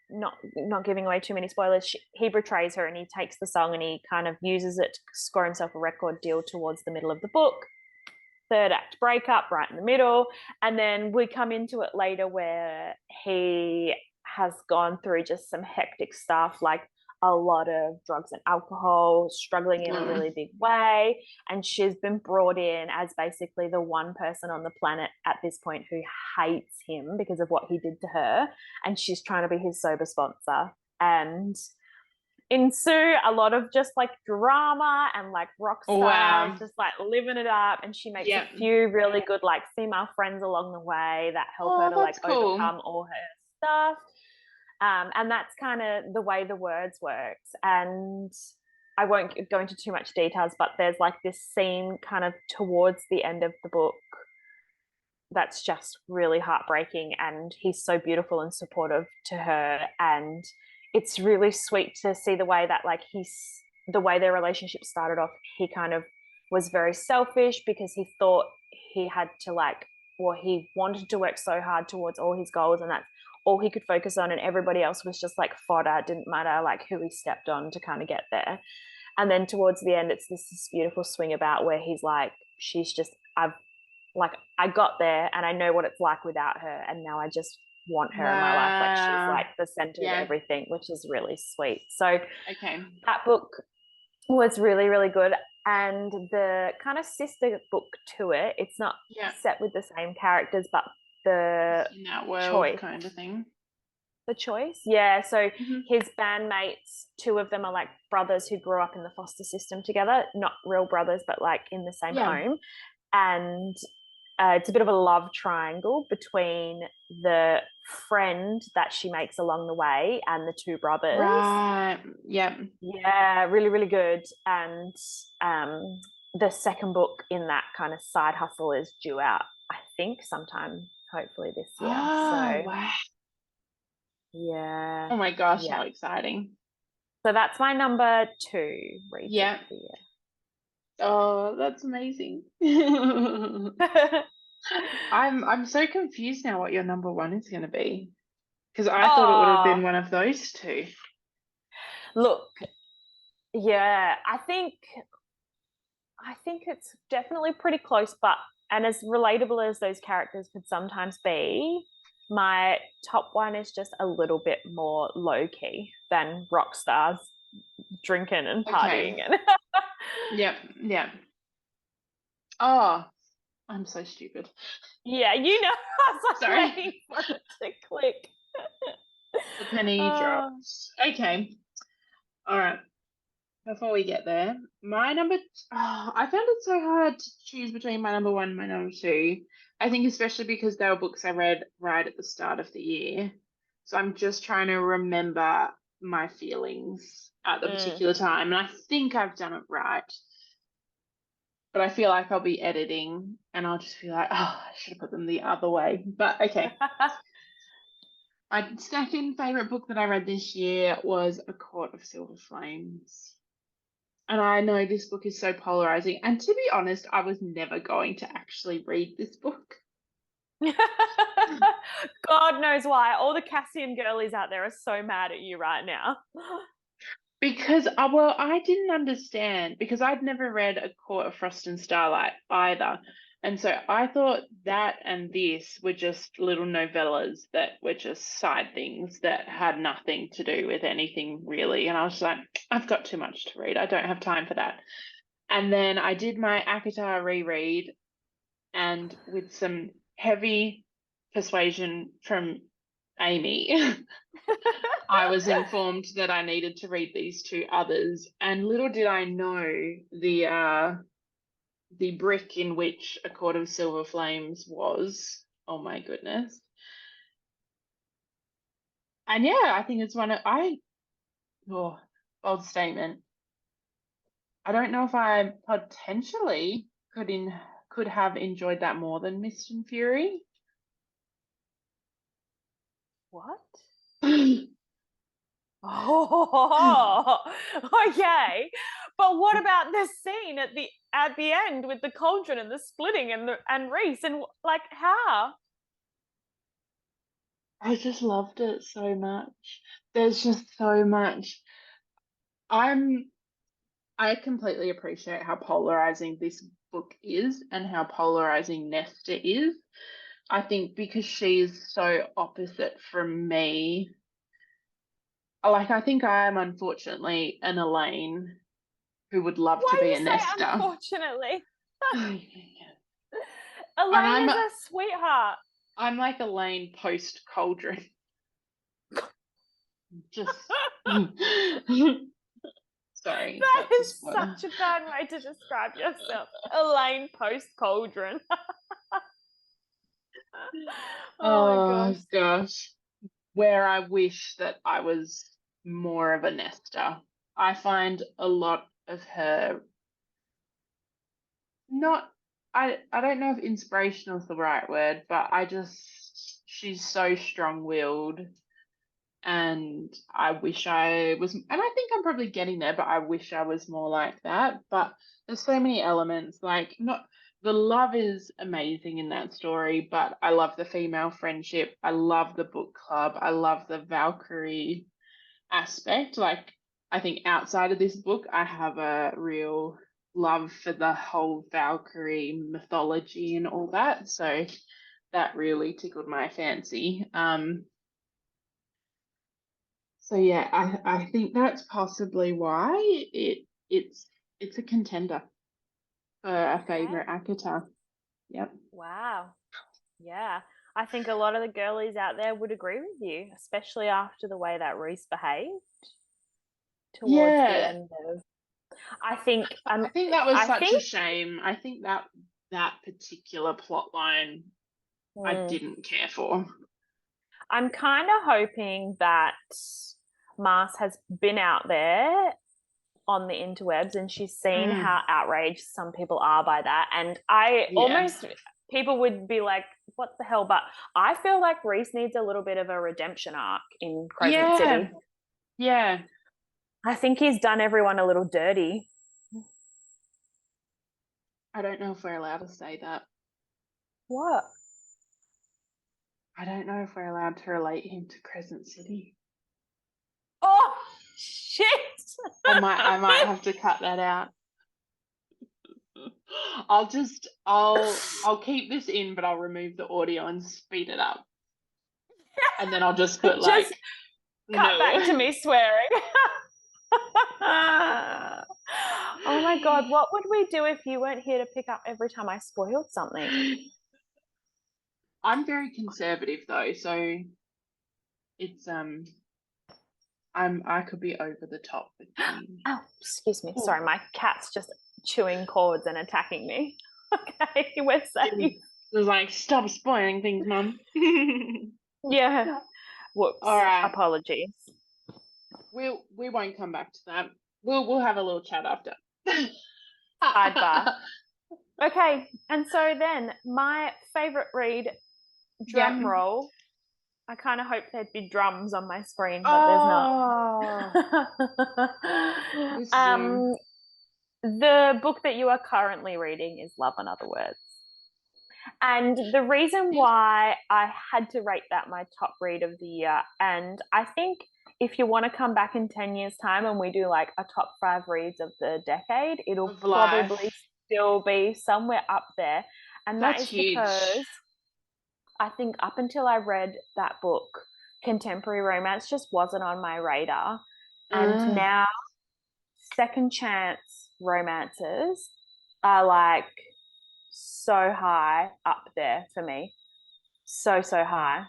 not giving away too many spoilers. He betrays her, and he takes the song and he kind of uses it to score himself a record deal towards the middle of the book. Third act breakup right in the middle, and then we come into it later where he has gone through just some hectic stuff, like a lot of drugs and alcohol, struggling in a really big way, and she's been brought in as basically the one person on the planet at this point who hates him because of what he did to her, and she's trying to be his sober sponsor. And ensue a lot of just like drama and like rock stars just like living it up, and she makes a few really good like female friends along the way that help her to like overcome all her stuff. And that's kind of the way the words works. And I won't go into too much details, but there's like this scene kind of towards the end of the book that's just really heartbreaking, and he's so beautiful and supportive to her, and it's really sweet to see the way that like the way their relationship started off. He kind of was very selfish because he thought he had to he wanted to work so hard towards all his goals, and that's all he could focus on, and everybody else was just like fodder. It didn't matter like who he stepped on to kind of get there. And then towards the end, it's this beautiful swing about where he's like, I got there and I know what it's like without her, and now I just want her in my life. Like she's like the center of everything, which is really sweet. So that book was really, really good. And the kind of sister book to it, it's not set with the same characters, but the in that world choice kind of thing. The choice, so his bandmates, two of them are like brothers who grew up in the foster system together, not real brothers, but like in the same home. And it's a bit of a love triangle between the friend that she makes along the way and the two brothers. Right. Yep. Yeah, really, really good. And the second book in that kind of side hustle is due out, I think, sometime, hopefully this year. Wow. Yeah. Oh my gosh, how exciting. So that's my number 2 read. Yeah. Oh, that's amazing. I'm so confused now what your number 1 is going to be, because I thought it would have been one of those two. Look, Yeah, I think it's definitely pretty close, but and as relatable as those characters could sometimes be, my top one is just a little bit more low key than rock stars drinking and Okay. partying and Yep. Yep. Oh, I'm so stupid. yeah, I was like Sorry. waiting for it to click. The penny Uh, drops. Okay. All right. Before we get there, my number, I found it so hard to choose between my number one and my number two. I think especially because they were books I read right at the start of the year. So I'm just trying to remember my feelings at the mm. particular time. And I think I've done it right. But I feel like I'll be editing and I'll just be like, oh, I should have put them the other way. But okay. My second favorite book that I read this year was A Court of Silver Flames. And I know this book is so polarizing. And to be honest, I was never going to actually read this book. God knows why. All the Cassian girlies out there are so mad at you right now. Because, well, I didn't understand because I'd never read A Court of Frost and Starlight either. And so I thought that and this were just little novellas that were just side things that had nothing to do with anything really. And I was like, I've got too much to read. I don't have time for that. And then I did my ACOTAR reread, and with some heavy persuasion from Aimee, I was informed that I needed to read these two others. And little did I know the brick in which A Court of Silver Flames was. Oh my goodness. And yeah, I think it's oh, bold statement. I don't know if I potentially could have enjoyed that more than Mist and Fury. What? Oh, okay. But what about this scene at the end with the cauldron and the splitting and Reese and like how? I just loved it so much. There's just so much. I'm I completely appreciate how polarizing this book is and how polarizing Nesta is. I think because she's so opposite from me. Like I think I am unfortunately an Elaine who would love to Why do be you a say Nesta. unfortunately? And Elaine is a sweetheart. I'm like Elaine post Cauldron. Just sorry, That that's a is spoiler. such a bad way to describe yourself. Elaine post cauldron. Oh my Oh gosh. gosh. Where I wish that I was more of a Nesta. I find a lot of her not I don't know if inspirational is the right word, but she's so strong-willed, and I wish I was, and I think I'm probably getting there, but I wish I was more like that. But there's so many elements, like not the love is amazing in that story, but I love the female friendship. I love the book club. I love the Valkyrie aspect. Like, I think outside of this book, I have a real love for the whole Valkyrie mythology and all that. So that really tickled my fancy. So yeah, I think that's possibly why it's a contender for a Okay. favorite ACOTAR. Yep. Wow. Yeah. I think a lot of the girlies out there would agree with you, especially after the way that Reese behaved towards the Yeah, end of I think I think that was I such a think shame. I think that particular plot line I mm, didn't care for. I'm kind of hoping that Mars has been out there on the interwebs and she's seen Mm, how outraged some people are by that. And I yeah. almost, people would be like, what the hell? But I feel like Reese needs a little bit of a redemption arc in Crescent Yeah. City. Yeah. I think he's done everyone a little dirty. I don't know if we're allowed to say that. What? I don't know if we're allowed to relate him to Crescent City. Oh, shit. I might have to cut that out. I'll keep this in, but I'll remove the audio and speed it up. And then I'll just put Just like cut back to no. me swearing. Oh my God, what would we do if you weren't here to pick up every time I spoiled something? I'm very conservative though, so it's I could be over the top with you. Oh, excuse me. Ooh. Sorry, my cat's just chewing cords and attacking me. Okay, we're safe. It was like, stop spoiling things, Mum. Yeah. Whoops. All right. Apologies. We won't come back to that. We'll have a little chat after. Sidebar. Okay, and so then my favorite read, drum Yep. roll. I kind of hope there'd be drums on my screen, but there's not. This Zoom. The book that you are currently reading is Love and Other Words. And the reason why I had to rate that my top read of the year, and I think if you want to come back in 10 years' time and we do like a top 5 reads of the decade, it'll Of life. probably still be somewhere up there. And That's that is huge. because I think up until I read that book, contemporary romance just wasn't on my radar. And now second chance romances are like so high up there for me. So high.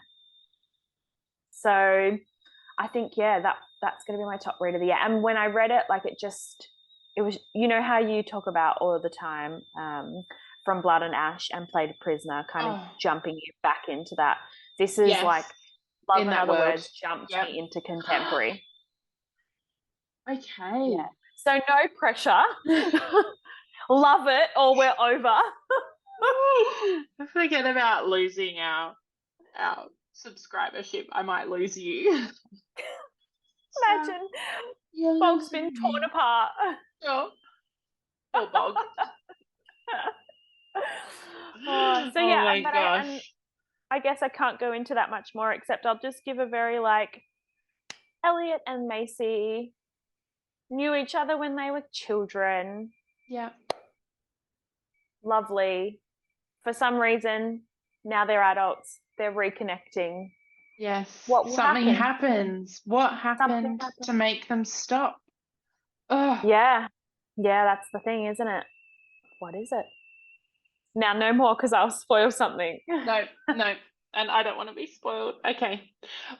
So I think, yeah, that's going to be my top read of the year. And when I read it, like it was, you know how you talk about all the time From Blood and Ash and Played Prisoner, kind of jumping you back into that. This is like Love and Other Words jumped me into contemporary. Okay. Yeah. So no pressure. Love it or we're over. Forget about losing our subscribership. I might lose you. Imagine Bog's been torn apart. Oh, poor Bog. So yeah, oh my gosh. I guess I can't go into that much more, except I'll just give a very like Elliot and Macy knew each other when they were children. Yeah. Lovely. For some reason, now they're adults. They're reconnecting. Yes. Something happens. What happened to make them stop? Oh. Yeah. Yeah, that's the thing, isn't it? What is it? Now, no more because I'll spoil something. No. And I don't want to be spoiled. Okay.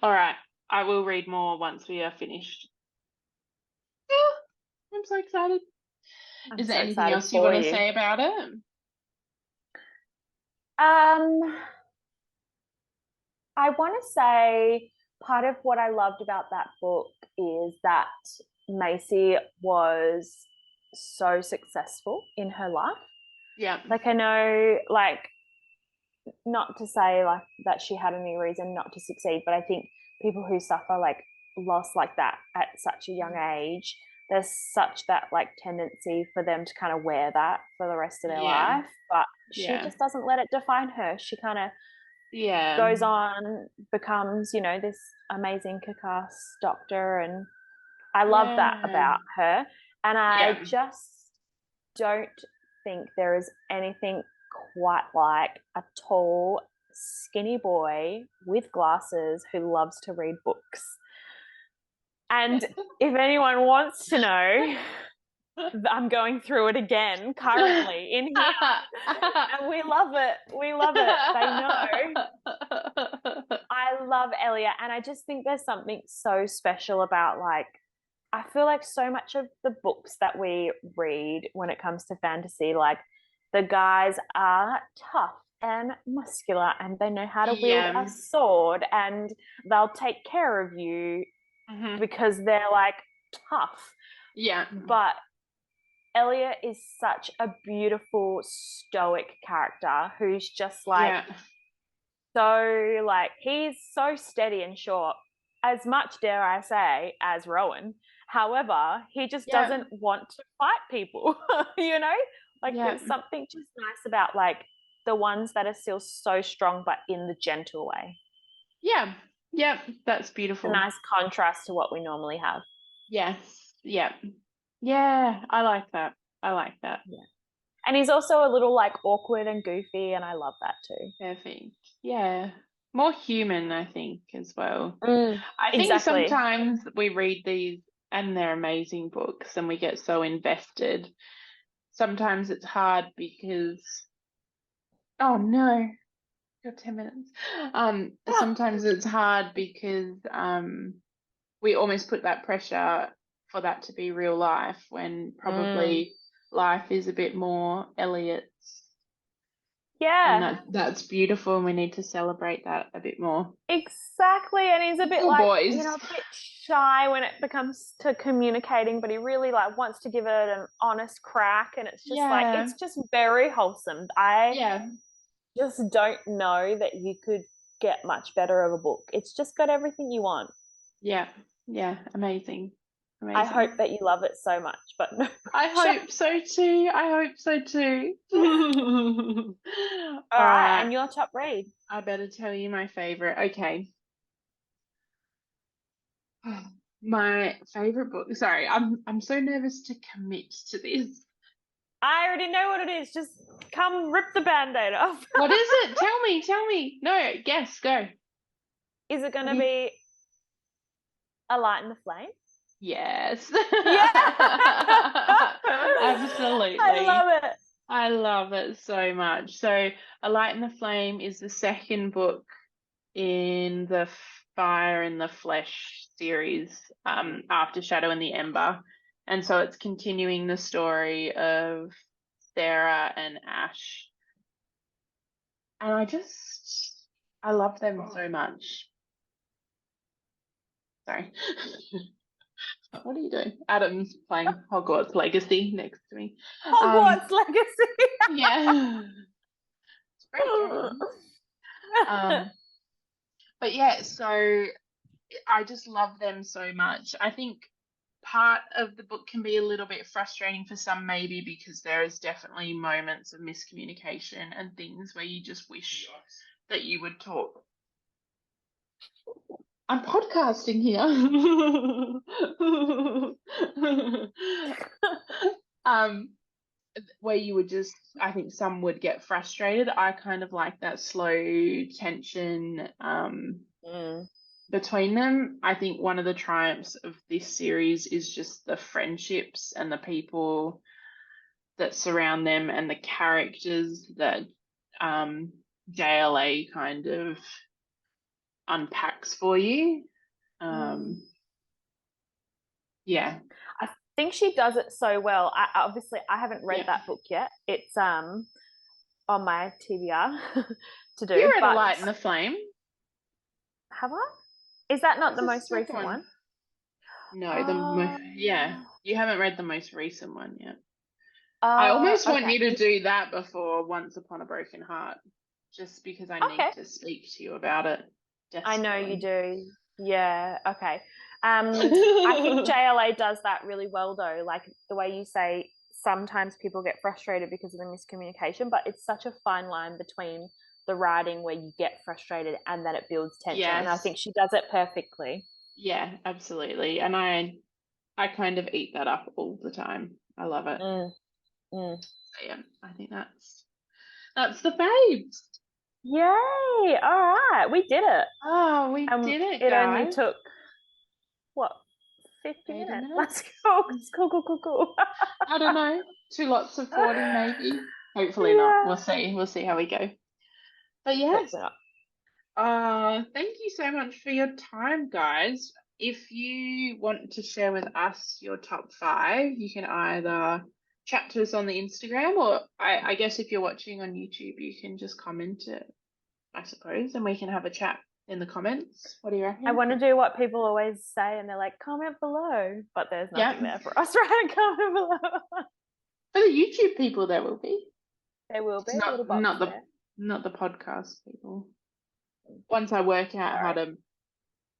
All right. I will read more once we are finished. I'm so excited. Is there anything else you want to say about it? I want to say part of what I loved about that book is that Macy was so successful in her life. Yeah. Like I know, like, not to say like that she had any reason not to succeed, but I think people who suffer like loss like that at such a young age, there's such that like tendency for them to kind of wear that for the rest of their life, but she just doesn't let it define her. She kind of goes on, becomes, you know, this amazing kick-ass doctor, and I love that about her. And I just don't think there is anything quite like a tall, skinny boy with glasses who loves to read books. And if anyone wants to know, I'm going through it again currently in here. And we love it. We love it. They know. I love Elliot. And I just think there's something so special about, like, I feel like so much of the books that we read when it comes to fantasy, like, the guys are tough and muscular and they know how to wield a sword and they'll take care of you because they're like tough. Yeah. But Elliot is such a beautiful, stoic character who's just like so, like, he's so steady and sure, as much, dare I say, as Rowan. However, he just doesn't want to fight people, you know? Like, there's something just nice about, like, the ones that are still so strong but in the gentle way. Yeah, that's beautiful. A nice contrast to what we normally have. Yes, Yeah. Yeah, I like that. I like that. Yeah. And he's also a little like awkward and goofy, and I love that too. Perfect. Yeah. More human, I think, as well. I think Exactly. sometimes we read these and they're amazing books and we get so invested. Sometimes it's hard because, oh no, got 10 minutes. Sometimes it's hard because we almost put that pressure for that to be real life when Mm. probably life is a bit more Elliot's, and Yeah, that's beautiful and we need to celebrate that a bit more. exactly. And he's a bit Poor like, boys. a bit shy when it becomes to communicating, but he really like wants to give it an honest crack. And it's just like, Yeah. it's just very wholesome. I Yeah. just don't know that you could get much better of a book. It's just got everything you want. Yeah. Yeah. Amazing. I Amazing. hope that you love it so much, but no I pressure. hope so too. I hope so too. All All right, right. and your top read. I better tell you my favorite. Okay. My favorite book. Sorry, I'm so nervous to commit to this. I already know what it is. Just come rip the band-aid off. What is it? Tell me, tell me. No, guess, go. Is it going What to do you... be A Light in the Flame? Yes. Yeah. I Absolutely. love it. I love it so much. So, A Light in the Flame is the second book in the Fire and the Flesh series, after Shadow and the Ember. And so it's continuing the story of Sarah and Ash. And I love them so much. Sorry. What are you doing? Adam's playing Hogwarts Legacy next to me. Hogwarts Legacy. Yeah, it's a great game. Um, but yeah, so I just love them so much. I think part of the book can be a little bit frustrating for some, maybe because there is definitely moments of miscommunication and things where you just wish that you would talk. I'm podcasting here. um, where you would just, I think some would get frustrated. I kind of like that slow tension Mm. between them. I think one of the triumphs of this series is just the friendships and the people that surround them and the characters that JLA kind of unpacks for you. Mm. Yeah, I think she does it so well. Obviously I haven't read yeah. that book yet. It's on my TBR to You do, read A but Light in the Flame. have I? Is that not That's the the most second recent one. one? No, Oh, yeah, you haven't read the most recent one yet. I oh, almost want okay. you to do that before Once Upon a Broken Heart, just because I need Okay. to speak to you about it I know you desperately. do. Yeah, okay. I think JLA does that really well though. Like the way you say sometimes people get frustrated because of the miscommunication, but it's such a fine line between the writing where you get frustrated and then it builds tension. And I Yes, think she does it perfectly. yeah, absolutely. And I kind of eat that up all the time. I love it. Mm, mm. So yeah, I think that's the faves. Yay! All right, we did it. Oh, we did it, It only guys. took what 50 80 minutes. Let's minutes? go. It's cool, cool, cool, cool. I don't know. Two lots of 40 maybe. Hopefully not. Yeah. We'll see. We'll see how we go. But yes. Hopefully not. Thank you so much for your time, guys. If you want to share with us your top five, you can either chat to us on the Instagram, or I guess if you're watching on YouTube, you can just comment it, I suppose, and we can have a chat in the comments. What do you I reckon? want to do what people always say, and they're like, comment below, but there's nothing Yeah. there for us, right? Comment below. For the YouTube people, there will be. There will be It's a little not box not the there. not the podcast people. Once I work out how Sorry. to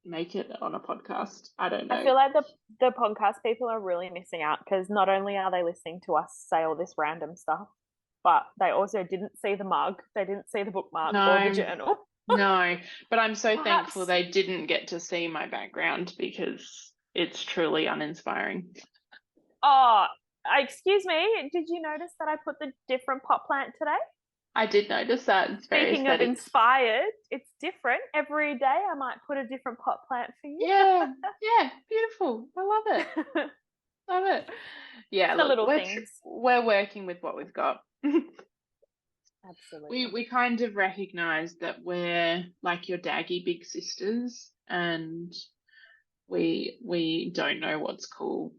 make it on a podcast, I don't I know. feel like the podcast people are really missing out because not only are they listening to us say all this random stuff, but they also didn't see the mug, they didn't see the bookmark or the No, journal. no, but I'm so thankful Perhaps they didn't get to see my background because it's truly uninspiring. Oh, excuse me. Did you notice that I put the different pot plant today? I did notice that. It's very Speaking of aesthetic. inspired, it's different. Every day I might put a different pot plant for you. Yeah, yeah, beautiful. I love it. Love it. Yeah, The look, little things. we're working with what we've got. Absolutely. We kind of recognize that we're like your daggy big sisters, and we don't know what's cool.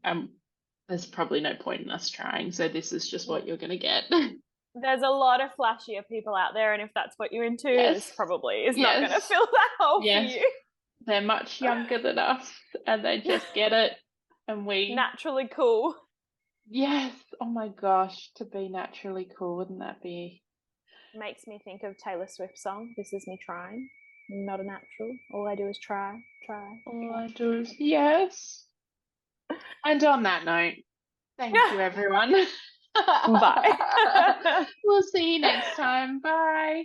There's probably no point in us trying, so this is just what you're gonna get. There's a lot of flashier people out there, and if that's what you're into, Yes. this probably is not going to Yes. fill that hole Yes. for you. They're much younger than us, and they just get it, and we Naturally cool. Yes. Oh my gosh, to be naturally cool, wouldn't that be? Makes me think of Taylor Swift's song, This Is Me Trying. Not a natural. All I do is try, try. All I do is yes. And on that note, thank you, everyone. Bye. We'll see you next time. Bye.